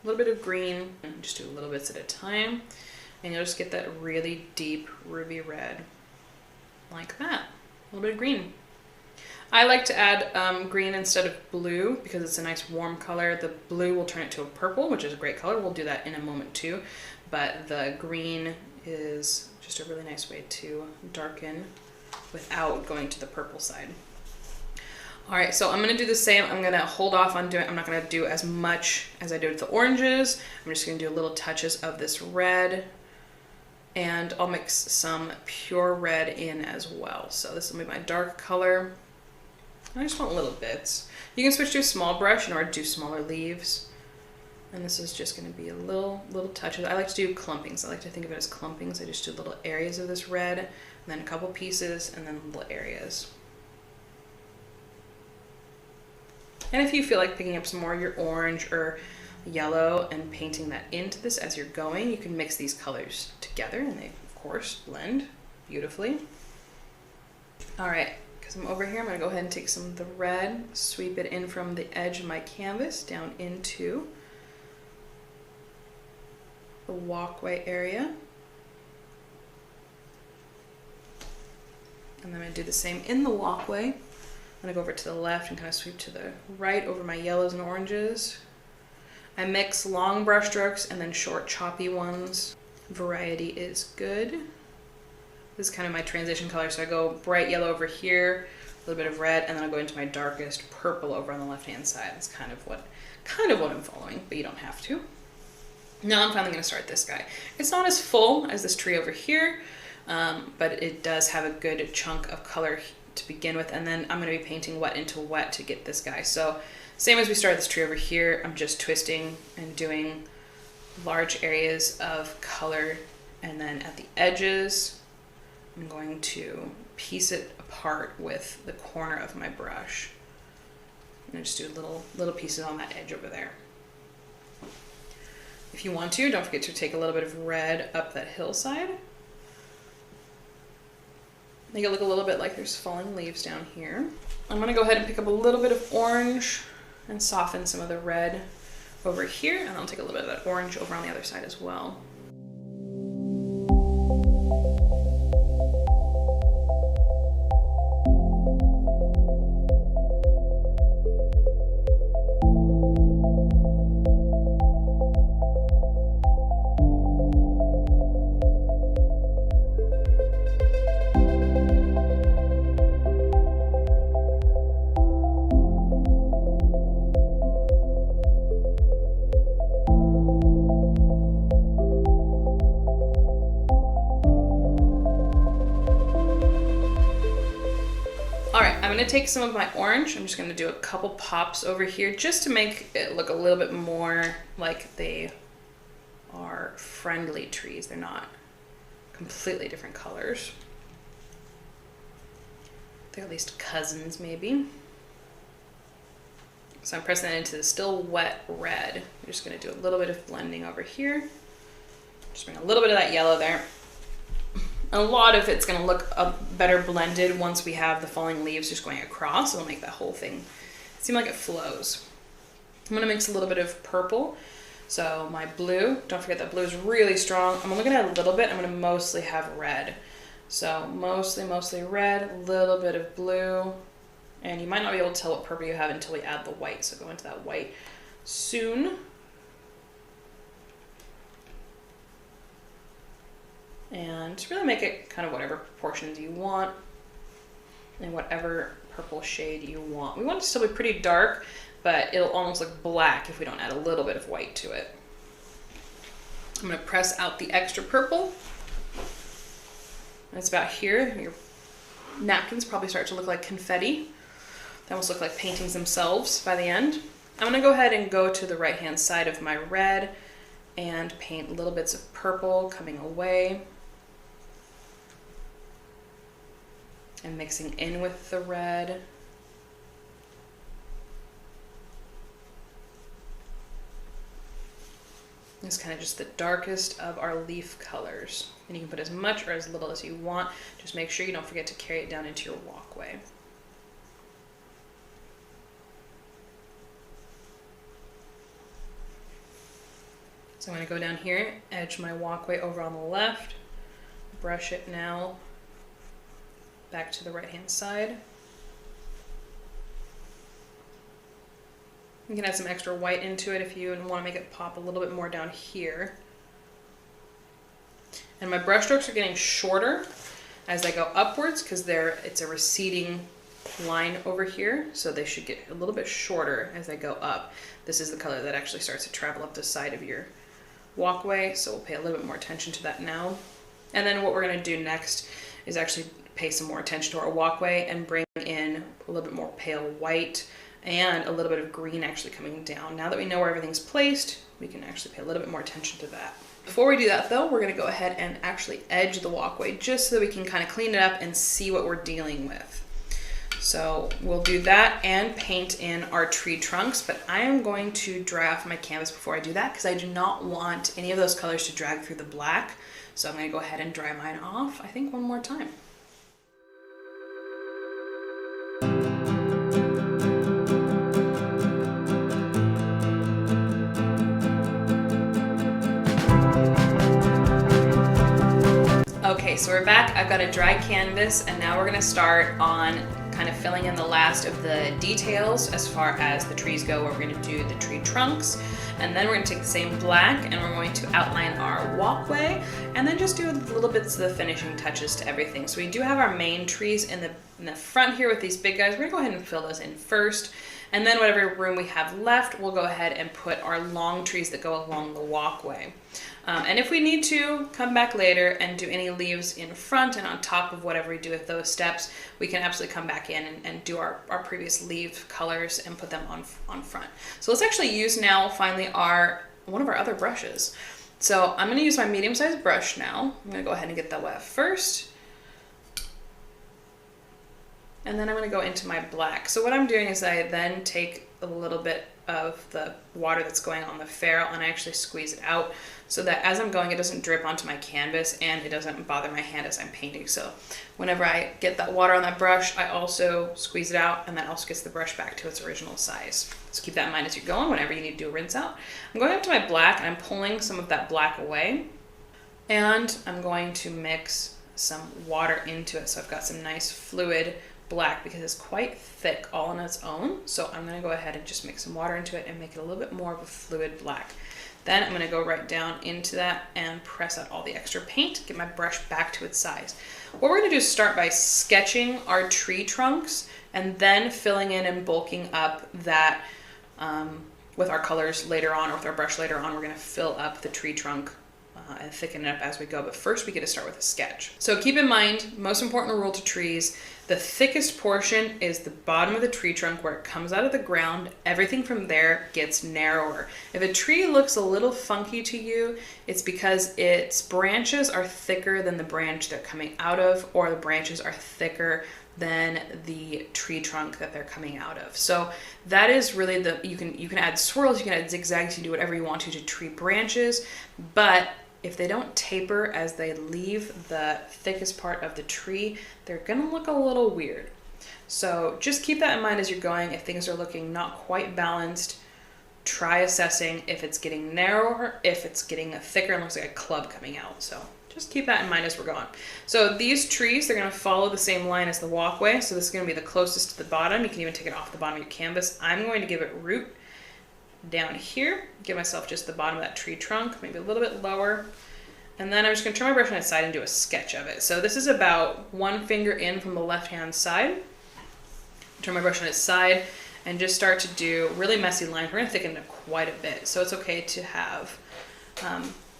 A little bit of green, and just do little bits at a time. And you'll just get that really deep ruby red like that. A little bit of green. I like to add green instead of blue because it's a nice warm color. The blue will turn it to a purple, which is a great color. We'll do that in a moment too. But the green is just a really nice way to darken without going to the purple side. All right, so I'm gonna do the same. I'm gonna hold off on doing, I'm not gonna do as much as I did with the oranges. I'm just gonna do little touches of this red, and I'll mix some pure red in as well. So this will be my dark color. I just want little bits. You can switch to a small brush in order to do smaller leaves. And this is just gonna be a little touches. I like to do clumpings. I like to think of it as clumpings. I just do little areas of this red, and then a couple pieces, and then little areas. And if you feel like picking up some more of your orange or yellow and painting that into this as you're going, you can mix these colors together, and they, of course, blend beautifully. All right, because I'm over here, I'm gonna go ahead and take some of the red, sweep it in from the edge of my canvas down into the walkway area. And then I'm gonna do the same in the walkway. I'm gonna go over to the left and kind of sweep to the right over my yellows and oranges. I mix long brush strokes and then short choppy ones. Variety is good. This is kind of my transition color, so I go bright yellow over here, a little bit of red, and then I'll go into my darkest purple over on the left-hand side. That's kind of what I'm following, but you don't have to. Now I'm finally gonna start this guy. It's not as full as this tree over here, but it does have a good chunk of color to begin with, and then I'm gonna be painting wet into wet to get this guy. So same as we started this tree over here, I'm just twisting and doing large areas of color, and then at the edges, I'm going to piece it apart with the corner of my brush. And just do little pieces on that edge over there. If you want to, don't forget to take a little bit of red up that hillside. Make it look a little bit like there's falling leaves down here. I'm gonna go ahead and pick up a little bit of orange and soften some of the red over here, and I'll take a little bit of that orange over on the other side as well. I'm gonna take some of my orange. I'm just gonna do a couple pops over here just to make it look a little bit more like they are friendly trees. They're not completely different colors. They're at least cousins maybe. So I'm pressing that into the still wet red. I'm just gonna do a little bit of blending over here. Just bring a little bit of that yellow there. A lot of it's gonna look better blended once we have the falling leaves just going across. It'll make that whole thing seem like it flows. I'm gonna mix a little bit of purple. So my blue, don't forget that blue is really strong. I'm only gonna add a little bit. I'm gonna mostly have red. So mostly red, a little bit of blue. And you might not be able to tell what purple you have until we add the white. So go into that white soon. And just really make it kind of whatever proportions you want and whatever purple shade you want. We want it to still be pretty dark, but it'll almost look black if we don't add a little bit of white to it. I'm gonna press out the extra purple. That's about here. Your napkins probably start to look like confetti. They almost look like paintings themselves by the end. I'm gonna go ahead and go to the right-hand side of my red and paint little bits of purple coming away and mixing in with the red. It's kind of just the darkest of our leaf colors. And you can put as much or as little as you want. Just make sure you don't forget to carry it down into your walkway. So I'm going to go down here, edge my walkway over on the left, brush it now back to the right hand side. You can add some extra white into it if you want to make it pop a little bit more down here. And my brush strokes are getting shorter as I go upwards because it's a receding line over here, so they should get a little bit shorter as I go up. This is the color that actually starts to travel up the side of your walkway, so we'll pay a little bit more attention to that now. And then what we're going to do next is actually pay some more attention to our walkway and bring in a little bit more pale white and a little bit of green actually coming down. Now that we know where everything's placed, we can actually pay a little bit more attention to that. Before we do that though, we're going to go ahead and actually edge the walkway just so that we can kind of clean it up and see what we're dealing with. So we'll do that and paint in our tree trunks, but I am going to dry off my canvas before I do that because I do not want any of those colors to drag through the black. So I'm going to go ahead and dry mine off, I think one more time. Okay, so we're back. I've got a dry canvas and now we're going to start on kind of filling in the last of the details as far as the trees go, where we're going to do the tree trunks, and then we're going to take the same black and we're going to outline our walkway and then just do little bits of the finishing touches to everything. So we do have our main trees in the in the front here with these big guys, we're gonna go ahead and fill those in first. And then whatever room we have left, we'll go ahead and put our long trees that go along the walkway. And if we need to, come back later and do any leaves in front and on top of whatever we do with those steps, we can absolutely come back in and do our previous leaf colors and put them on front. So let's actually use now finally one of our other brushes. So I'm gonna use my medium-sized brush now. I'm gonna go ahead and get that wet first. And then I'm gonna go into my black. So what I'm doing is I then take a little bit of the water that's going on the ferrule and I actually squeeze it out so that as I'm going, it doesn't drip onto my canvas and it doesn't bother my hand as I'm painting. So whenever I get that water on that brush, I also squeeze it out, and that also gets the brush back to its original size. So keep that in mind as you're going, whenever you need to do a rinse out. I'm going up to my black and I'm pulling some of that black away, and I'm going to mix some water into it. So I've got some nice fluid black because it's quite thick all on its own. So I'm gonna go ahead and just mix some water into it and make it a little bit more of a fluid black. Then I'm gonna go right down into that and press out all the extra paint, get my brush back to its size. What we're gonna do is start by sketching our tree trunks and then filling in and bulking up that with our colors later on, or with our brush later on. We're gonna fill up the tree trunk and thicken it up as we go. But first we get to start with a sketch. So keep in mind, most important rule to trees, the thickest portion is the bottom of the tree trunk where it comes out of the ground. Everything from there gets narrower. If a tree looks a little funky to you, it's because its branches are thicker than the branch they're coming out of, or the branches are thicker than the tree trunk that they're coming out of. So that is really you can add swirls, you can add zigzags, you can do whatever you want to tree branches, but if they don't taper as they leave the thickest part of the tree, they're gonna look a little weird. So just keep that in mind as you're going. If things are looking not quite balanced, try assessing if it's getting narrower, if it's getting thicker and looks like a club coming out. So just keep that in mind as we're going. So these trees, they're gonna follow the same line as the walkway. So this is gonna be the closest to the bottom. You can even take it off the bottom of your canvas. I'm going to give it root down here, give myself just the bottom of that tree trunk, maybe a little bit lower. And then I'm just gonna turn my brush on its side and do a sketch of it. So this is about 1 finger in from the left-hand side. Turn my brush on its side and just start to do really messy lines. We're gonna thicken it quite a bit, so it's okay to have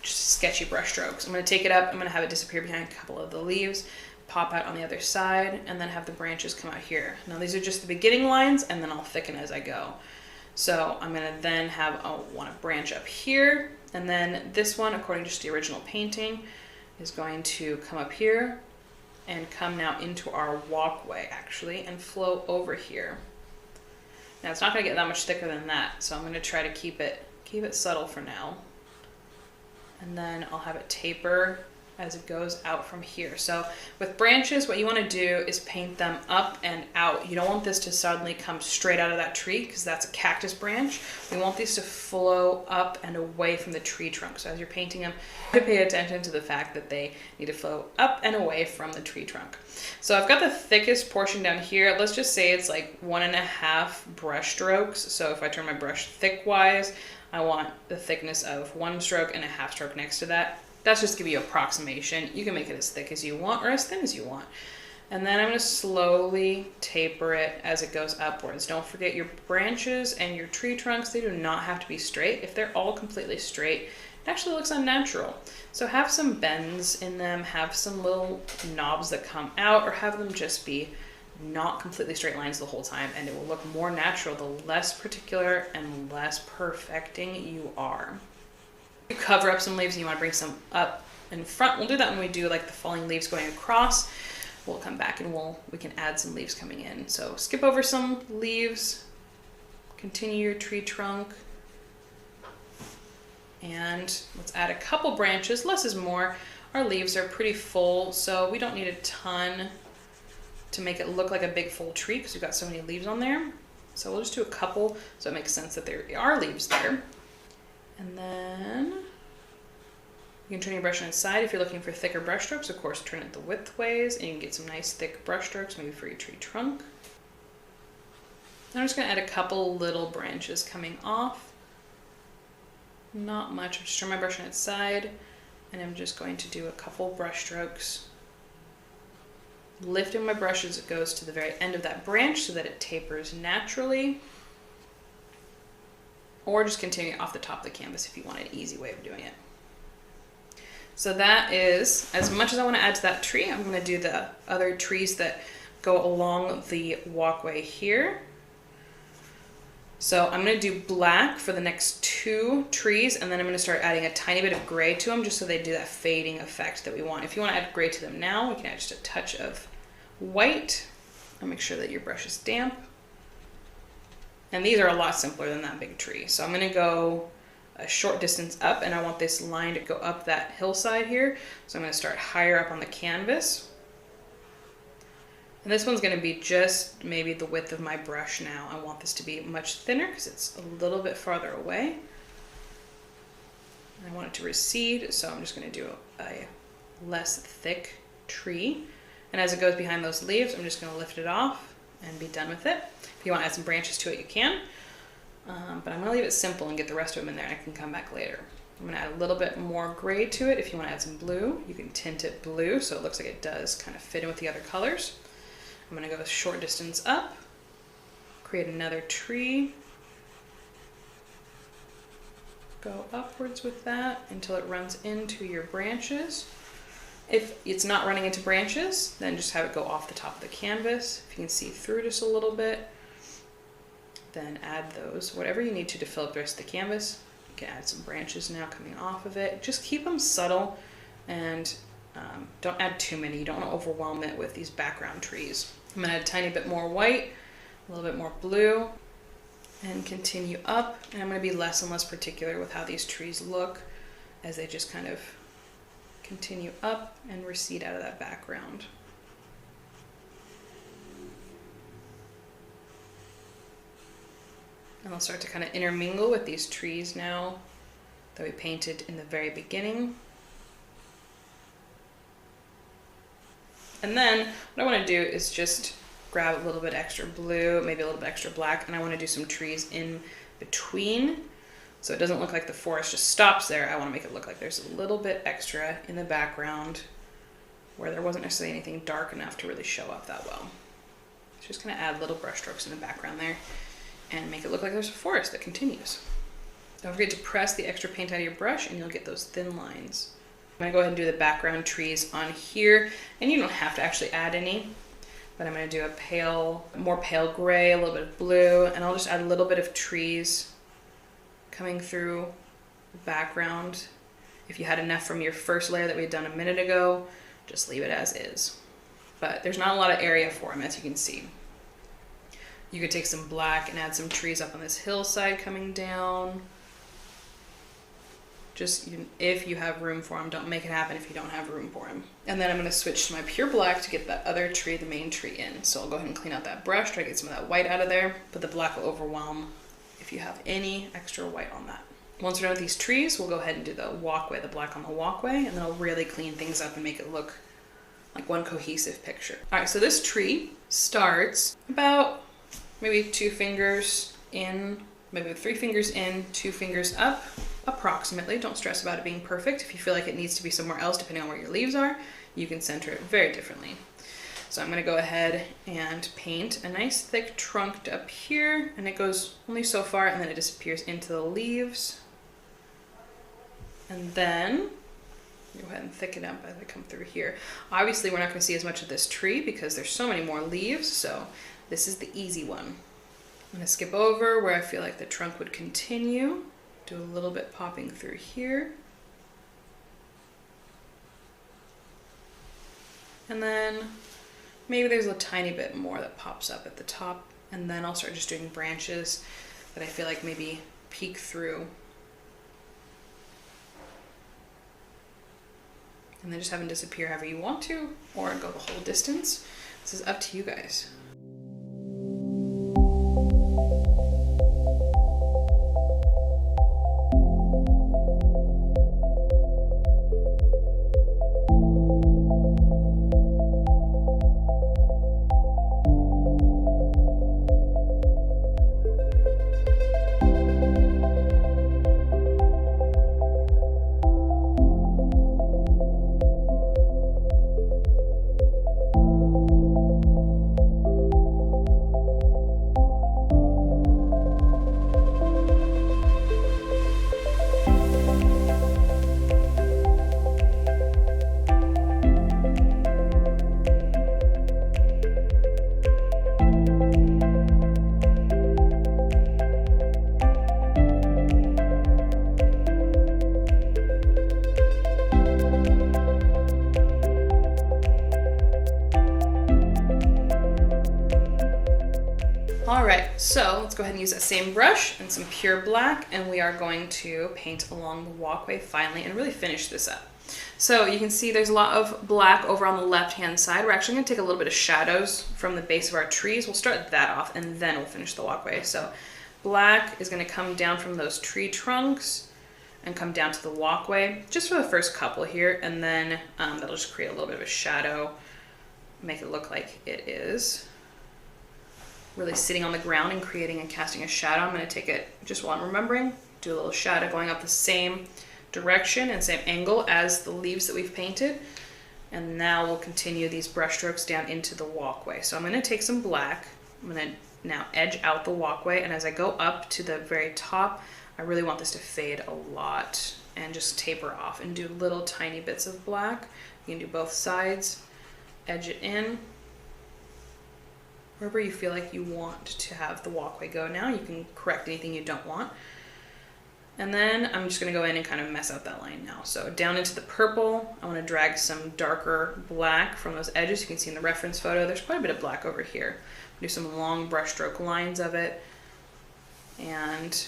just sketchy brush strokes. I'm gonna take it up, I'm gonna have it disappear behind a couple of the leaves, pop out on the other side, and then have the branches come out here. Now these are just the beginning lines, and then I'll thicken as I go. So I'm gonna then want a branch up here, and then this one, according to just the original painting, is going to come up here and come now into our walkway actually and flow over here. Now it's not gonna get that much thicker than that, so I'm gonna try to keep it subtle for now. And then I'll have it taper as it goes out from here. So with branches, what you want to do is paint them up and out. You don't want this to suddenly come straight out of that tree because that's a cactus branch. We want these to flow up and away from the tree trunk. So as you're painting them, pay attention to the fact that they need to flow up and away from the tree trunk. So I've got the thickest portion down here. Let's just say it's like 1.5 brush strokes. So if I turn my brush thick-wise, I want the thickness of 1 stroke and a half stroke next to that. That's just to give you an approximation. You can make it as thick as you want or as thin as you want. And then I'm going to slowly taper it as it goes upwards. Don't forget your branches and your tree trunks, they do not have to be straight. If they're all completely straight, it actually looks unnatural. So have some bends in them, have some little knobs that come out, or have them just be not completely straight lines the whole time, and it will look more natural the less particular and less perfecting you are. You cover up some leaves and you want to bring some up in front. We'll do that when we do like the falling leaves going across. We'll come back and we can add some leaves coming in. So skip over some leaves, continue your tree trunk, and let's add a couple branches. Less is more. Our leaves are pretty full, so we don't need a ton to make it look like a big full tree because we've got so many leaves on there. So we'll just do a couple so it makes sense that there are leaves there. And then you can turn your brush on its side. If you're looking for thicker brush strokes, of course, turn it the width ways and you can get some nice thick brush strokes, maybe for your tree trunk. I'm just gonna add a couple little branches coming off. Not much, I'm just turn my brush on its side and I'm just going to do a couple brush strokes lifting my brush as it goes to the very end of that branch so that it tapers naturally. Or just continue off the top of the canvas if you want an easy way of doing it. So that is as much as I want to add to that tree. I'm going to do the other trees that go along the walkway here. So I'm going to do black for the next 2 trees, and then I'm going to start adding a tiny bit of gray to them just so they do that fading effect that we want. If you want to add gray to them now, we can add just a touch of white. I'll make sure that your brush is damp. And these are a lot simpler than that big tree. So I'm going to go a short distance up, and I want this line to go up that hillside here. So I'm going to start higher up on the canvas. And this one's going to be just maybe the width of my brush now. I want this to be much thinner because it's a little bit farther away. I want it to recede, so I'm just going to do a less thick tree. And as it goes behind those leaves, I'm just going to lift it off and be done with it. If you want to add some branches to it, you can. But I'm going to leave it simple and get the rest of them in there, and I can come back later. I'm going to add a little bit more gray to it. If you want to add some blue, you can tint it blue so it looks like it does kind of fit in with the other colors. I'm going to go a short distance up, create another tree, go upwards with that until it runs into your branches. If it's not running into branches, then just have it go off the top of the canvas. If you can see through just a little bit, then add those, whatever you need to fill up the rest of the canvas. You can add some branches now coming off of it. Just keep them subtle and don't add too many. You don't want to overwhelm it with these background trees. I'm going to add a tiny bit more white, a little bit more blue, and continue up. And I'm going to be less and less particular with how these trees look as they just kind of continue up and recede out of that background. And I'll start to kind of intermingle with these trees now that we painted in the very beginning. And then what I want to do is just grab a little bit extra blue, maybe a little bit extra black, and I want to do some trees in between. So it doesn't look like the forest just stops there. I want to make it look like there's a little bit extra in the background where there wasn't necessarily anything dark enough to really show up that well. So just going to add little brush strokes in the background there and make it look like there's a forest that continues. Don't forget to press the extra paint out of your brush and you'll get those thin lines. I'm going to go ahead and do the background trees on here, and you don't have to actually add any, but I'm going to do a more pale gray, a little bit of blue, and I'll just add a little bit of trees coming through the background. If you had enough from your first layer that we had done a minute ago, just leave it as is. But there's not a lot of area for them, as you can see. You could take some black and add some trees up on this hillside coming down. Just if you have room for them, don't make it happen if you don't have room for them. And then I'm going to switch to my pure black to get that other tree, the main tree, in. So I'll go ahead and clean out that brush, try to get some of that white out of there, but the black will overwhelm if you have any extra white on that. Once we're done with these trees, we'll go ahead and do the walkway, the black on the walkway, and then I'll really clean things up and make it look like one cohesive picture. All right, so this tree starts about maybe 2 fingers in, maybe 3 fingers in, 2 fingers up, approximately. Don't stress about it being perfect. If you feel like it needs to be somewhere else, depending on where your leaves are, you can center it very differently. So I'm going to go ahead and paint a nice thick trunk up here, and it goes only so far, and then it disappears into the leaves. And then go ahead and thicken up as I come through here. Obviously, we're not going to see as much of this tree because there's so many more leaves, so this is the easy one. I'm going to skip over where I feel like the trunk would continue. Do a little bit popping through here. And then maybe there's a tiny bit more that pops up at the top. And then I'll start just doing branches that I feel like maybe peek through. And then just have them disappear however you want to, or go the whole distance. This is up to you guys. All right, so let's go ahead and use that same brush and some pure black, and we are going to paint along the walkway finally and really finish this up. So you can see there's a lot of black over on the left-hand side. We're actually gonna take a little bit of shadows from the base of our trees. We'll start that off and then we'll finish the walkway. So black is gonna come down from those tree trunks and come down to the walkway, just for the first couple here, and then that'll just create a little bit of a shadow, make it look like it is really sitting on the ground and creating and casting a shadow. I'm gonna take it just while I'm remembering, do a little shadow going up the same direction and same angle as the leaves that we've painted. And now we'll continue these brush strokes down into the walkway. So I'm gonna take some black, I'm gonna now edge out the walkway, and as I go up to the very top, I really want this to fade a lot and just taper off and do little tiny bits of black. You can do both sides, edge it in. Wherever you feel like you want to have the walkway go now, you can correct anything you don't want. And then I'm just gonna go in and kind of mess out that line now. So down into the purple, I wanna drag some darker black from those edges. You can see in the reference photo, there's quite a bit of black over here. Do some long brush stroke lines of it and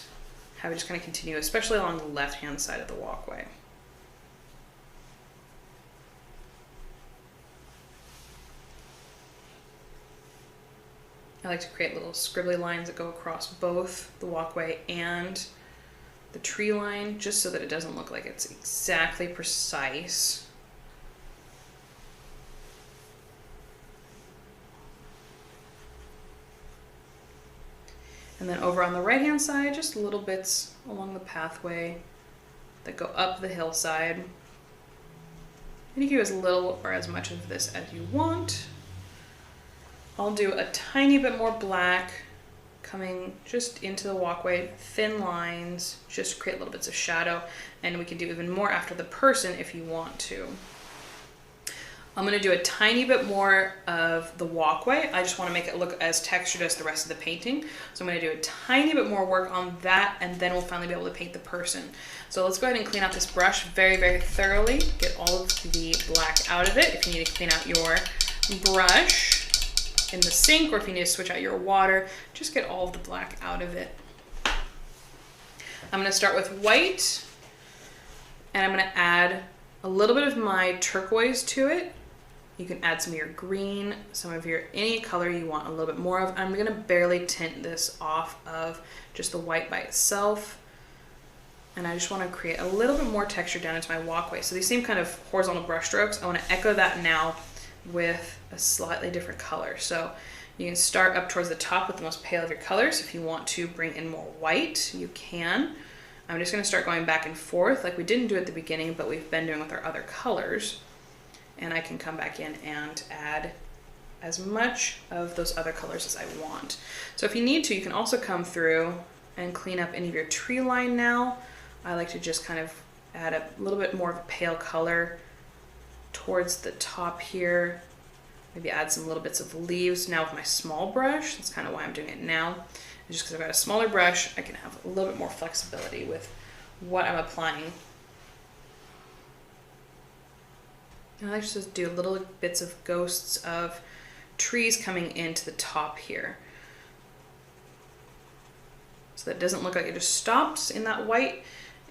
have it just kind of continue, especially along the left-hand side of the walkway. I like to create little scribbly lines that go across both the walkway and the tree line, just so that it doesn't look like it's exactly precise. And then over on the right-hand side, just little bits along the pathway that go up the hillside. And you can do as little or as much of this as you want. I'll do a tiny bit more black coming just into the walkway, thin lines, just to create little bits of shadow. And we can do even more after the person if you want to. I'm gonna do a tiny bit more of the walkway. I just wanna make it look as textured as the rest of the painting. So I'm gonna do a tiny bit more work on that, and then we'll finally be able to paint the person. So let's go ahead and clean out this brush very, very thoroughly. Get all of the black out of it. If you need to clean out your brush in the sink, or if you need to switch out your water, just get all of the black out of it. I'm gonna start with white, and I'm gonna add a little bit of my turquoise to it. You can add some of your green, some of your any color you want a little bit more of. I'm gonna barely tint this off of just the white by itself. And I just wanna create a little bit more texture down into my walkway. So these same kind of horizontal brush strokes, I wanna echo that now with a slightly different color. So you can start up towards the top with the most pale of your colors. If you want to bring in more white, you can. I'm just gonna start going back and forth like we didn't do at the beginning, but we've been doing with our other colors. And I can come back in and add as much of those other colors as I want. So if you need to, you can also come through and clean up any of your tree line now. I like to just kind of add a little bit more of a pale color towards the top here. Maybe add some little bits of leaves now with my small brush. That's kind of why I'm doing it now. Just because I've got a smaller brush, I can have a little bit more flexibility with what I'm applying. And I like to just do little bits of ghosts of trees coming into the top here. So that it doesn't look like it just stops in that white.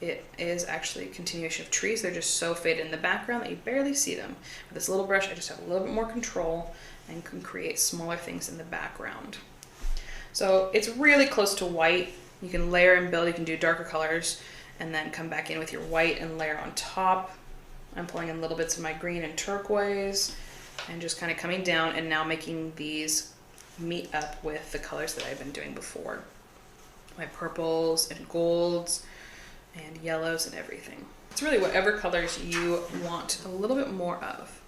It is actually a continuation of trees. They're just so faded in the background that you barely see them. With this little brush, I just have a little bit more control and can create smaller things in the background. So it's really close to white. You can layer and build, you can do darker colors, and then come back in with your white and layer on top. I'm pulling in little bits of my green and turquoise, and just kind of coming down and now making these meet up with the colors that I've been doing before. My purples and golds and yellows and everything. It's really whatever colors you want a little bit more of.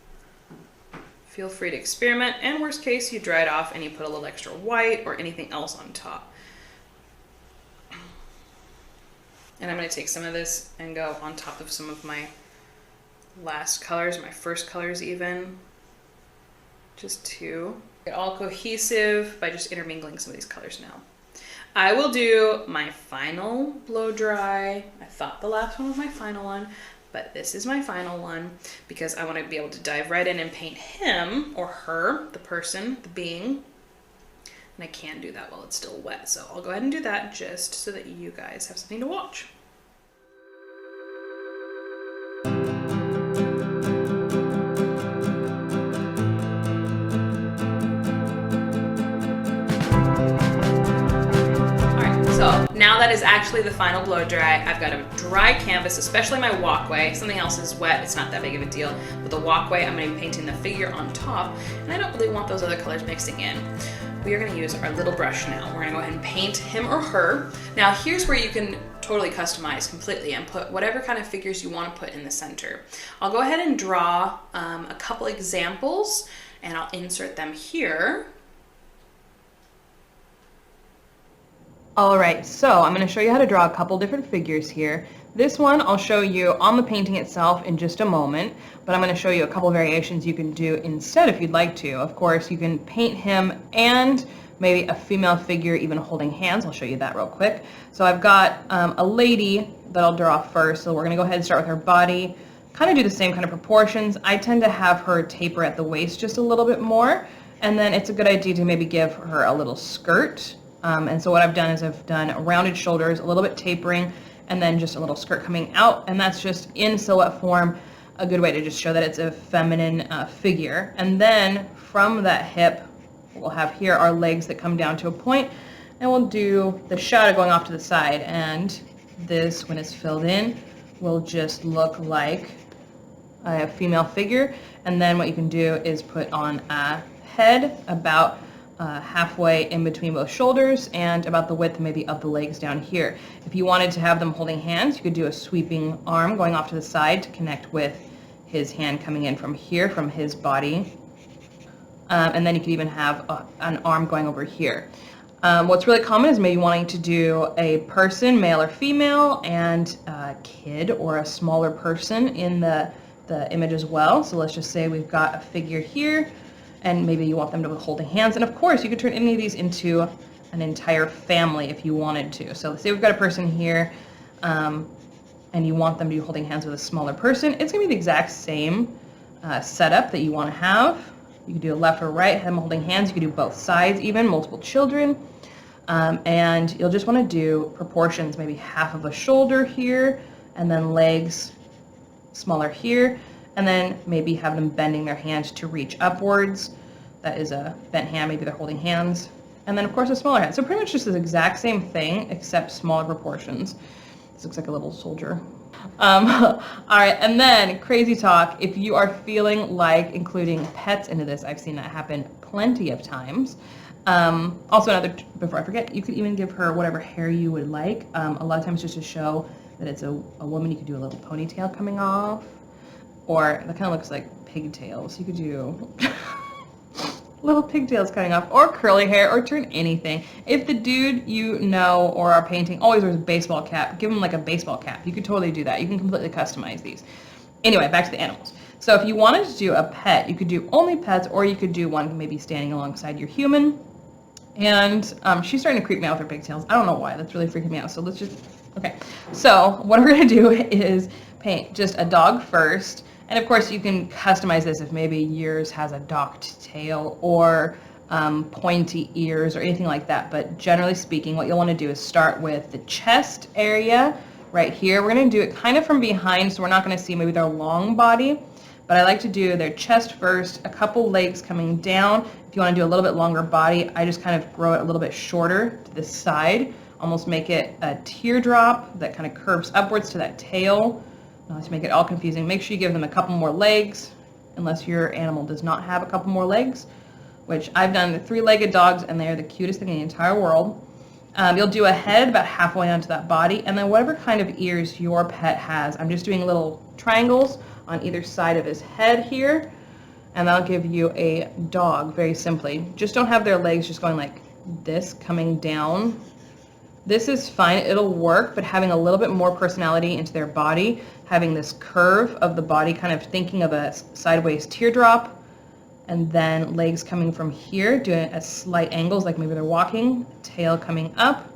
Feel free to experiment, and worst case, you dry it off and you put a little extra white or anything else on top. And I'm gonna take some of this and go on top of some of my last colors, my first colors even, just to get all cohesive by just intermingling some of these colors now. I will do my final blow dry. I thought the last one was my final one, but this is my final one because I want to be able to dive right in and paint him or her, the person, the being, and I can do that while it's still wet. So I'll go ahead and do that just so that you guys have something to watch. So now that is actually the final blow dry. I've got a dry canvas, especially my walkway. Something else is wet, it's not that big of a deal. But the walkway, I'm gonna be painting the figure on top, and I don't really want those other colors mixing in. We are gonna use our little brush now. We're gonna go ahead and paint him or her. Now here's where you can totally customize completely and put whatever kind of figures you wanna put in the center. I'll go ahead and draw a couple examples, and I'll insert them here. All right, so I'm going to show you how to draw a couple different figures here. This one I'll show you on the painting itself in just a moment, but I'm going to show you a couple variations you can do instead if you'd like to. Of course, you can paint him and maybe a female figure even holding hands. I'll show you that real quick. So I've got a lady that I'll draw first, so we're going to go ahead and start with her body. Kind of do the same kind of proportions. I tend to have her taper at the waist just a little bit more, and then it's a good idea to maybe give her a little skirt. And so what I've done is I've done rounded shoulders, a little bit tapering, and then just a little skirt coming out. And that's just in silhouette form, a good way to just show that it's a feminine figure. And then from that hip, we'll have here our legs that come down to a point, and we'll do the shadow going off to the side. And this, when it's filled in, will just look like a female figure. And then what you can do is put on a head about halfway in between both shoulders and about the width maybe of the legs down here. If you wanted to have them holding hands, you could do a sweeping arm going off to the side to connect with his hand coming in from here, from his body. And then you could even have an arm going over here. What's really common is maybe wanting to do a person, male or female, and a kid or a smaller person in the image as well. So let's just say we've got a figure here, and maybe you want them to be holding hands. And of course, you could turn any of these into an entire family if you wanted to. So let's say we've got a person here, and you want them to be holding hands with a smaller person. It's gonna be the exact same setup that you wanna have. You could do a left or right, them holding hands. You could do both sides even, multiple children. And you'll just wanna do proportions, maybe half of a shoulder here, and then legs smaller here. And then maybe have them bending their hand to reach upwards. That is a bent hand, maybe they're holding hands. And then of course a smaller hand. So pretty much just the exact same thing, except smaller proportions. This looks like a little soldier. All right, and then crazy talk. If you are feeling like including pets into this, I've seen that happen plenty of times. Also before I forget, you could even give her whatever hair you would like. A lot of times just to show that it's a woman, you could do a little ponytail coming off. Or that kind of looks like pigtails. You could do little pigtails cutting off, or curly hair, or turn anything. If the dude you know or are painting always wears a baseball cap, give him like a baseball cap. You could totally do that. You can completely customize these. Anyway, back to the animals. So if you wanted to do a pet, you could do only pets, or you could do one maybe standing alongside your human. And she's starting to creep me out with her pigtails. I don't know why. That's really freaking me out. So let's just, okay. So what we're going to do is paint just a dog first. And of course you can customize this if maybe yours has a docked tail or pointy ears or anything like that. But generally speaking, what you'll want to do is start with the chest area right here. We're going to do it kind of from behind, so we're not going to see maybe their long body. But I like to do their chest first, a couple legs coming down. If you want to do a little bit longer body, I just kind of grow it a little bit shorter to the side, almost make it a teardrop that kind of curves upwards to that tail. Not to make it all confusing, make sure you give them a couple more legs, unless your animal does not have a couple more legs, which I've done the 3-legged dogs, and they're the cutest thing in the entire world. You'll do a head about halfway onto that body, and then whatever kind of ears your pet has. I'm just doing little triangles on either side of his head here, and that'll give you a dog, very simply. Just don't have their legs just going like this, coming down. This is fine, it'll work, but having a little bit more personality into their body, having this curve of the body, kind of thinking of a sideways teardrop, and then legs coming from here, doing a slight angles, like maybe they're walking, tail coming up,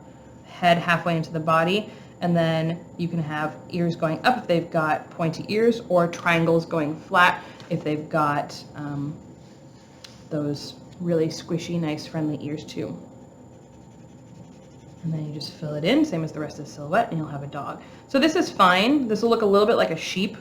head halfway into the body, and then you can have ears going up if they've got pointy ears, or triangles going flat if they've got those really squishy, nice, friendly ears too. And then you just fill it in, same as the rest of the silhouette, and you'll have a dog. So this is fine. This will look a little bit like a sheep.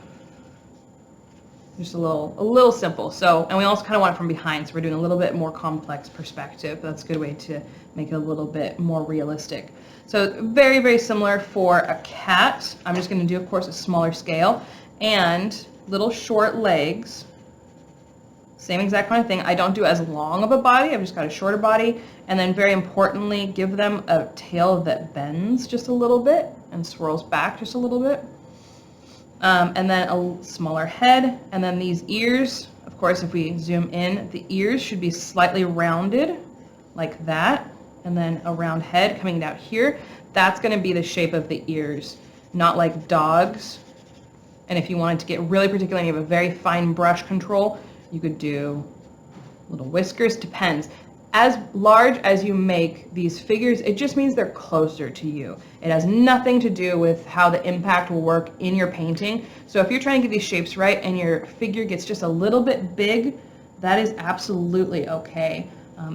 Just a little simple. So, and we also kind of want it from behind, so we're doing a little bit more complex perspective. That's a good way to make it a little bit more realistic. So very, very similar for a cat. I'm just going to do, of course, a smaller scale and little short legs. Same exact kind of thing. I don't do as long of a body. I've just got a shorter body. And then very importantly, give them a tail that bends just a little bit and swirls back just a little bit. And then a smaller head. And then these ears, of course, if we zoom in, the ears should be slightly rounded like that. And then a round head coming down here. That's going to be the shape of the ears, not like dogs. And if you wanted to get really particular and you have a very fine brush control, you could do little whiskers, depends. As large as you make these figures, it just means they're closer to you. It has nothing to do with how the impact will work in your painting. So if you're trying to get these shapes right and your figure gets just a little bit big, that is absolutely okay.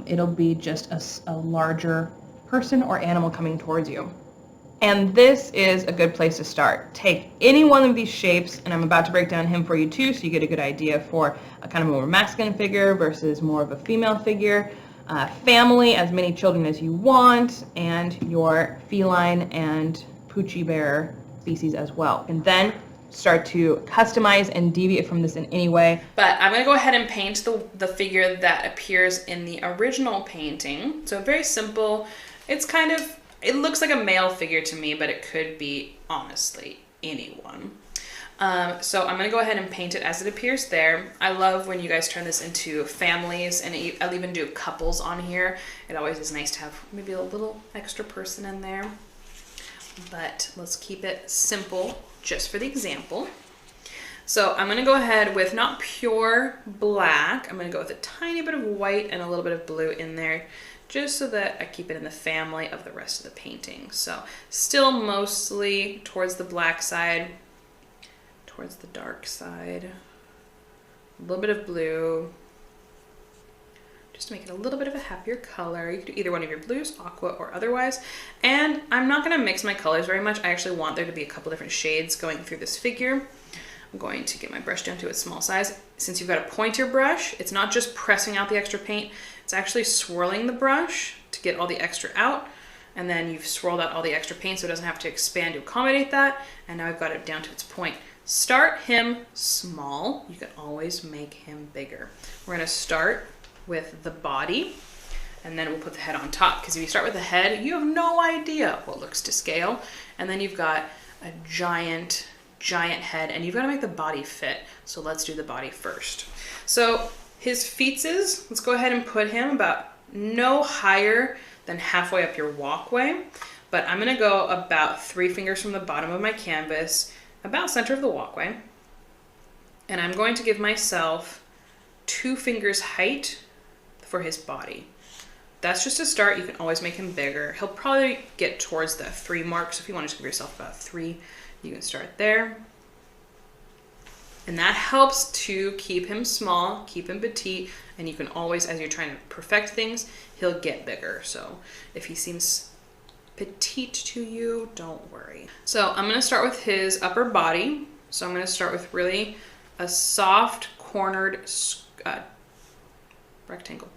It'll be just a larger person or animal coming towards you. And this is a good place to start. Take any one of these shapes, and I'm about to break down him for you too, so you get a good idea for a kind of more masculine figure versus more of a female figure, family, as many children as you want, and your feline and Poochie Bear species as well. And then start to customize and deviate from this in any way. But I'm going to go ahead and paint the figure that appears in the original painting. So very simple. It's kind of, it looks like a male figure to me, but it could be, honestly, anyone. So I'm going to go ahead and paint it as it appears there. I love when you guys turn this into families, and I'll even do couples on here. It always is nice to have maybe a little extra person in there. But let's keep it simple just for the example. So I'm going to go ahead with not pure black. I'm going to go with a tiny bit of white and a little bit of blue in there, just so that I keep it in the family of the rest of the painting. So still mostly towards the black side, towards the dark side, a little bit of blue, just to make it a little bit of a happier color. You could do either one of your blues, aqua or otherwise. And I'm not going to mix my colors very much. I actually want there to be a couple different shades going through this figure. I'm going to get my brush down to its small size. Since you've got a pointer brush, it's not just pressing out the extra paint, it's actually swirling the brush to get all the extra out. And then you've swirled out all the extra paint so it doesn't have to expand to accommodate that. And now I've got it down to its point. Start him small. You can always make him bigger. We're going to start with the body, and then we'll put the head on top, because if you start with the head, you have no idea what looks to scale. And then you've got a giant head, and you've got to make the body fit. So let's do the body first. So his feetses, let's go ahead and put him about no higher than halfway up your walkway, but I'm going to go about 3 fingers from the bottom of my canvas, about center of the walkway, and I'm going to give myself 2 fingers height for his body. That's just a start. You can always make him bigger. He'll probably get towards the 3 mark, so if you want to give yourself about 3, you can start there. And that helps to keep him small, keep him petite, and you can always, as you're trying to perfect things, he'll get bigger. So if he seems petite to you, don't worry. So I'm going to start with his upper body. So I'm going to start with really a soft cornered rectangle.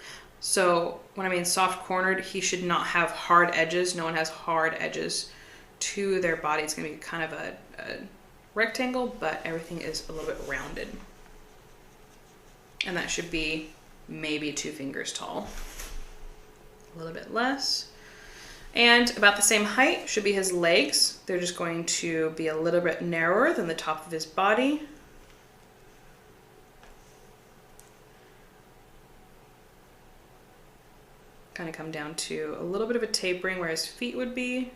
So when I mean soft cornered, he should not have hard edges. No one has hard edges to their body. It's going to be kind of a rectangle, but everything is a little bit rounded. And that should be maybe 2 fingers tall. A little bit less. And about the same height should be his legs. They're just going to be a little bit narrower than the top of his body. Kind of come down to a little bit of a tapering where his feet would be.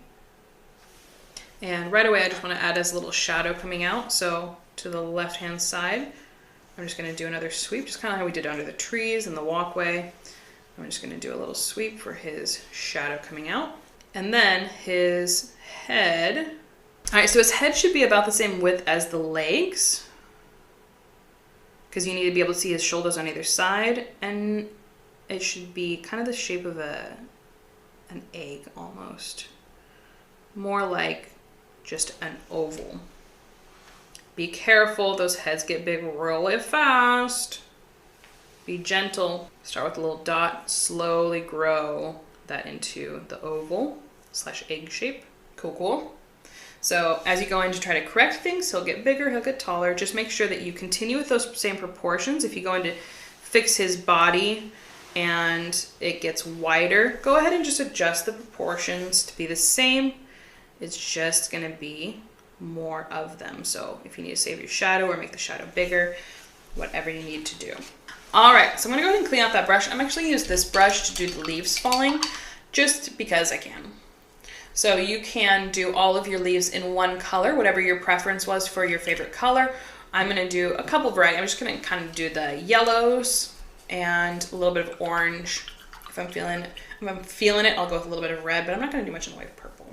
And right away I just want to add his little shadow coming out. So to the left hand side, I'm just going to do another sweep, just kind of how we did under the trees and the walkway. I'm just going to do a little sweep for his shadow coming out. And then his head. All right, so his head should be about the same width as the legs, because you need to be able to see his shoulders on either side. And it should be kind of the shape of an egg almost. more like just an oval. Be careful, those heads get big really fast. Be gentle. Start with a little dot, slowly grow that into the oval / egg shape. Cool, cool. So as you go in to try to correct things, he'll get bigger, he'll get taller. Just make sure that you continue with those same proportions. If you go in to fix his body and it gets wider, go ahead and just adjust the proportions to be the same. It's just gonna be more of them. So if you need to save your shadow or make the shadow bigger, whatever you need to do. All right, so I'm gonna go ahead and clean out that brush. I'm actually gonna use this brush to do the leaves falling, just because I can. So you can do all of your leaves in one color, whatever your preference was for your favorite color. I'm gonna do a couple variety. I'm just gonna kind of do the yellows and a little bit of orange. If I'm feeling it, I'll go with a little bit of red, but I'm not gonna do much in the way of purple.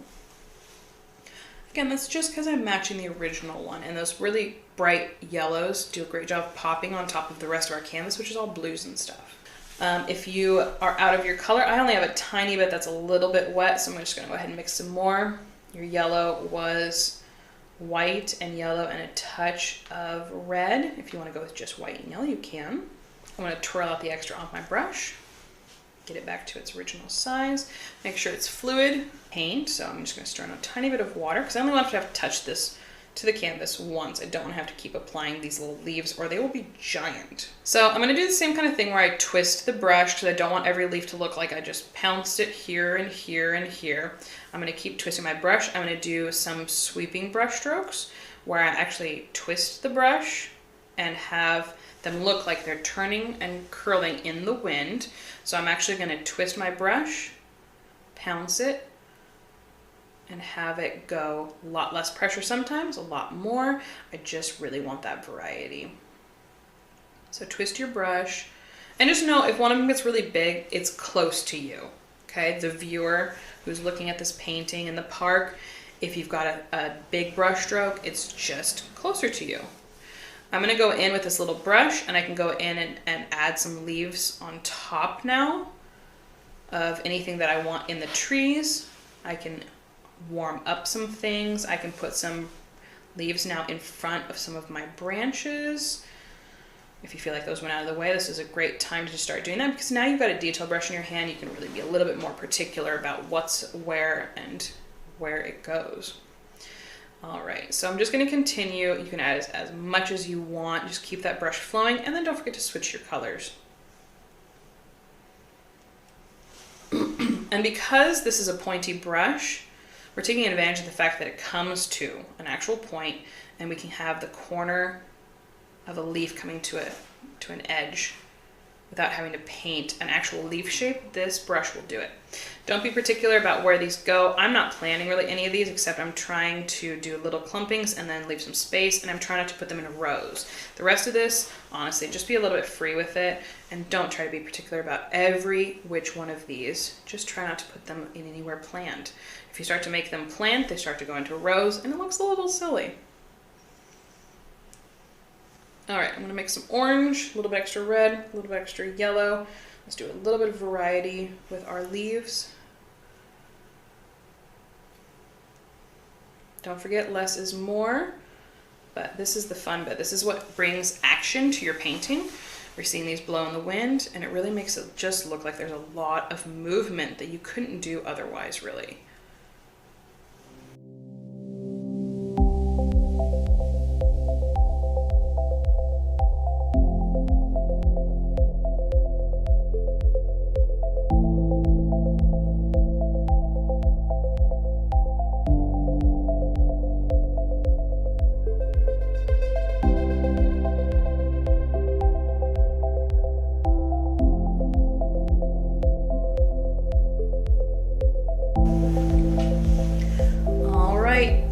Again, that's just because I'm matching the original one, and those really bright yellows do a great job popping on top of the rest of our canvas, which is all blues and stuff. If you are out of your color, I only have a tiny bit that's a little bit wet, so I'm just gonna go ahead and mix some more. Your yellow was white and yellow and a touch of red. If you wanna go with just white and yellow, you can. I'm gonna twirl out the extra off my brush, get it back to its original size. Make sure it's fluid paint, so I'm just gonna stir in a tiny bit of water, because I only want to have to touch this to the canvas once. I don't want to have to keep applying these little leaves or they will be giant. So I'm going to do the same kind of thing where I twist the brush, because I don't want every leaf to look like I just pounced it here and here and here. I'm going to keep twisting my brush. I'm going to do some sweeping brush strokes where I actually twist the brush and have them look like they're turning and curling in the wind. So I'm actually going to twist my brush, pounce it, and have it go a lot less pressure sometimes, a lot more. I just really want that variety. So twist your brush, and just know if one of them gets really big, it's close to you, okay? The viewer who's looking at this painting in the park, if you've got a big brush stroke, it's just closer to you. I'm gonna go in with this little brush, and I can go in and add some leaves on top now of anything that I want in the trees. I can warm up some things. I can put some leaves now in front of some of my branches. If you feel like those went out of the way, this is a great time to start doing that, because now you've got a detail brush in your hand. You can really be a little bit more particular about what's where and where it goes. All right, so I'm just going to continue. You can add as much as you want. Just keep that brush flowing, and then don't forget to switch your colors. And because this is a pointy brush, we're taking advantage of the fact that it comes to an actual point, and we can have the corner of a leaf coming to an edge without having to paint an actual leaf shape. This brush will do it. Don't be particular about where these go. I'm not planning really any of these, except I'm trying to do little clumpings and then leave some space, and I'm trying not to put them in rows. The rest of this, honestly, just be a little bit free with it, and don't try to be particular about every which one of these. Just try not to put them in anywhere planned. If you start to make them planned, they start to go into rows, and it looks a little silly. All right, I'm gonna make some orange, a little bit extra red, a little bit extra yellow. Let's do a little bit of variety with our leaves. Don't forget, less is more, but this is the fun bit. This is what brings action to your painting. We're seeing these blow in the wind, and it really makes it just look like there's a lot of movement that you couldn't do otherwise, really.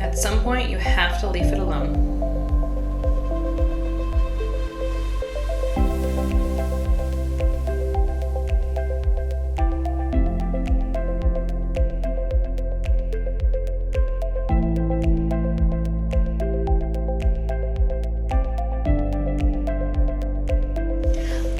At some point, you have to leave it alone.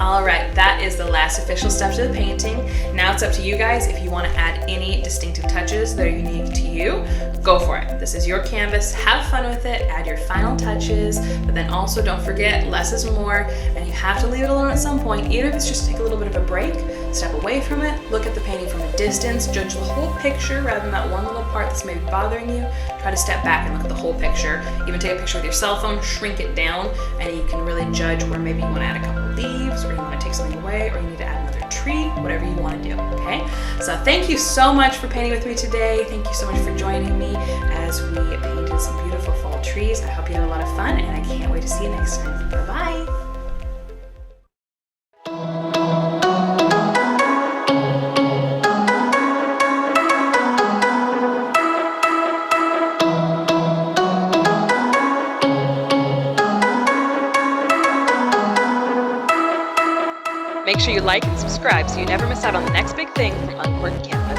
All right, that is the last official step to the painting. Now it's up to you guys if you want to add any distinctive touches that are unique to you. you, go for it. This is your canvas. Have fun with it. Add your final touches, but then also don't forget less is more, and you have to leave it alone at some point. Even if it's just take a little bit of a break, step away from it, look at the painting from a distance, judge the whole picture rather than that one little part that's maybe bothering you. Try to step back and look at the whole picture. Even take a picture with your cell phone, shrink it down, and you can really judge where maybe you want to add a couple of leaves, or you want to take something away, or you need to add another tree, whatever you want to do, okay? So thank you so much for painting with me today. Thank you so much for joining me as we painted some beautiful fall trees. I hope you had a lot of fun, and I can't wait to see you next time. Bye-bye. Make sure you like and subscribe so you never miss out on the next big thing from Uncorked Canvas.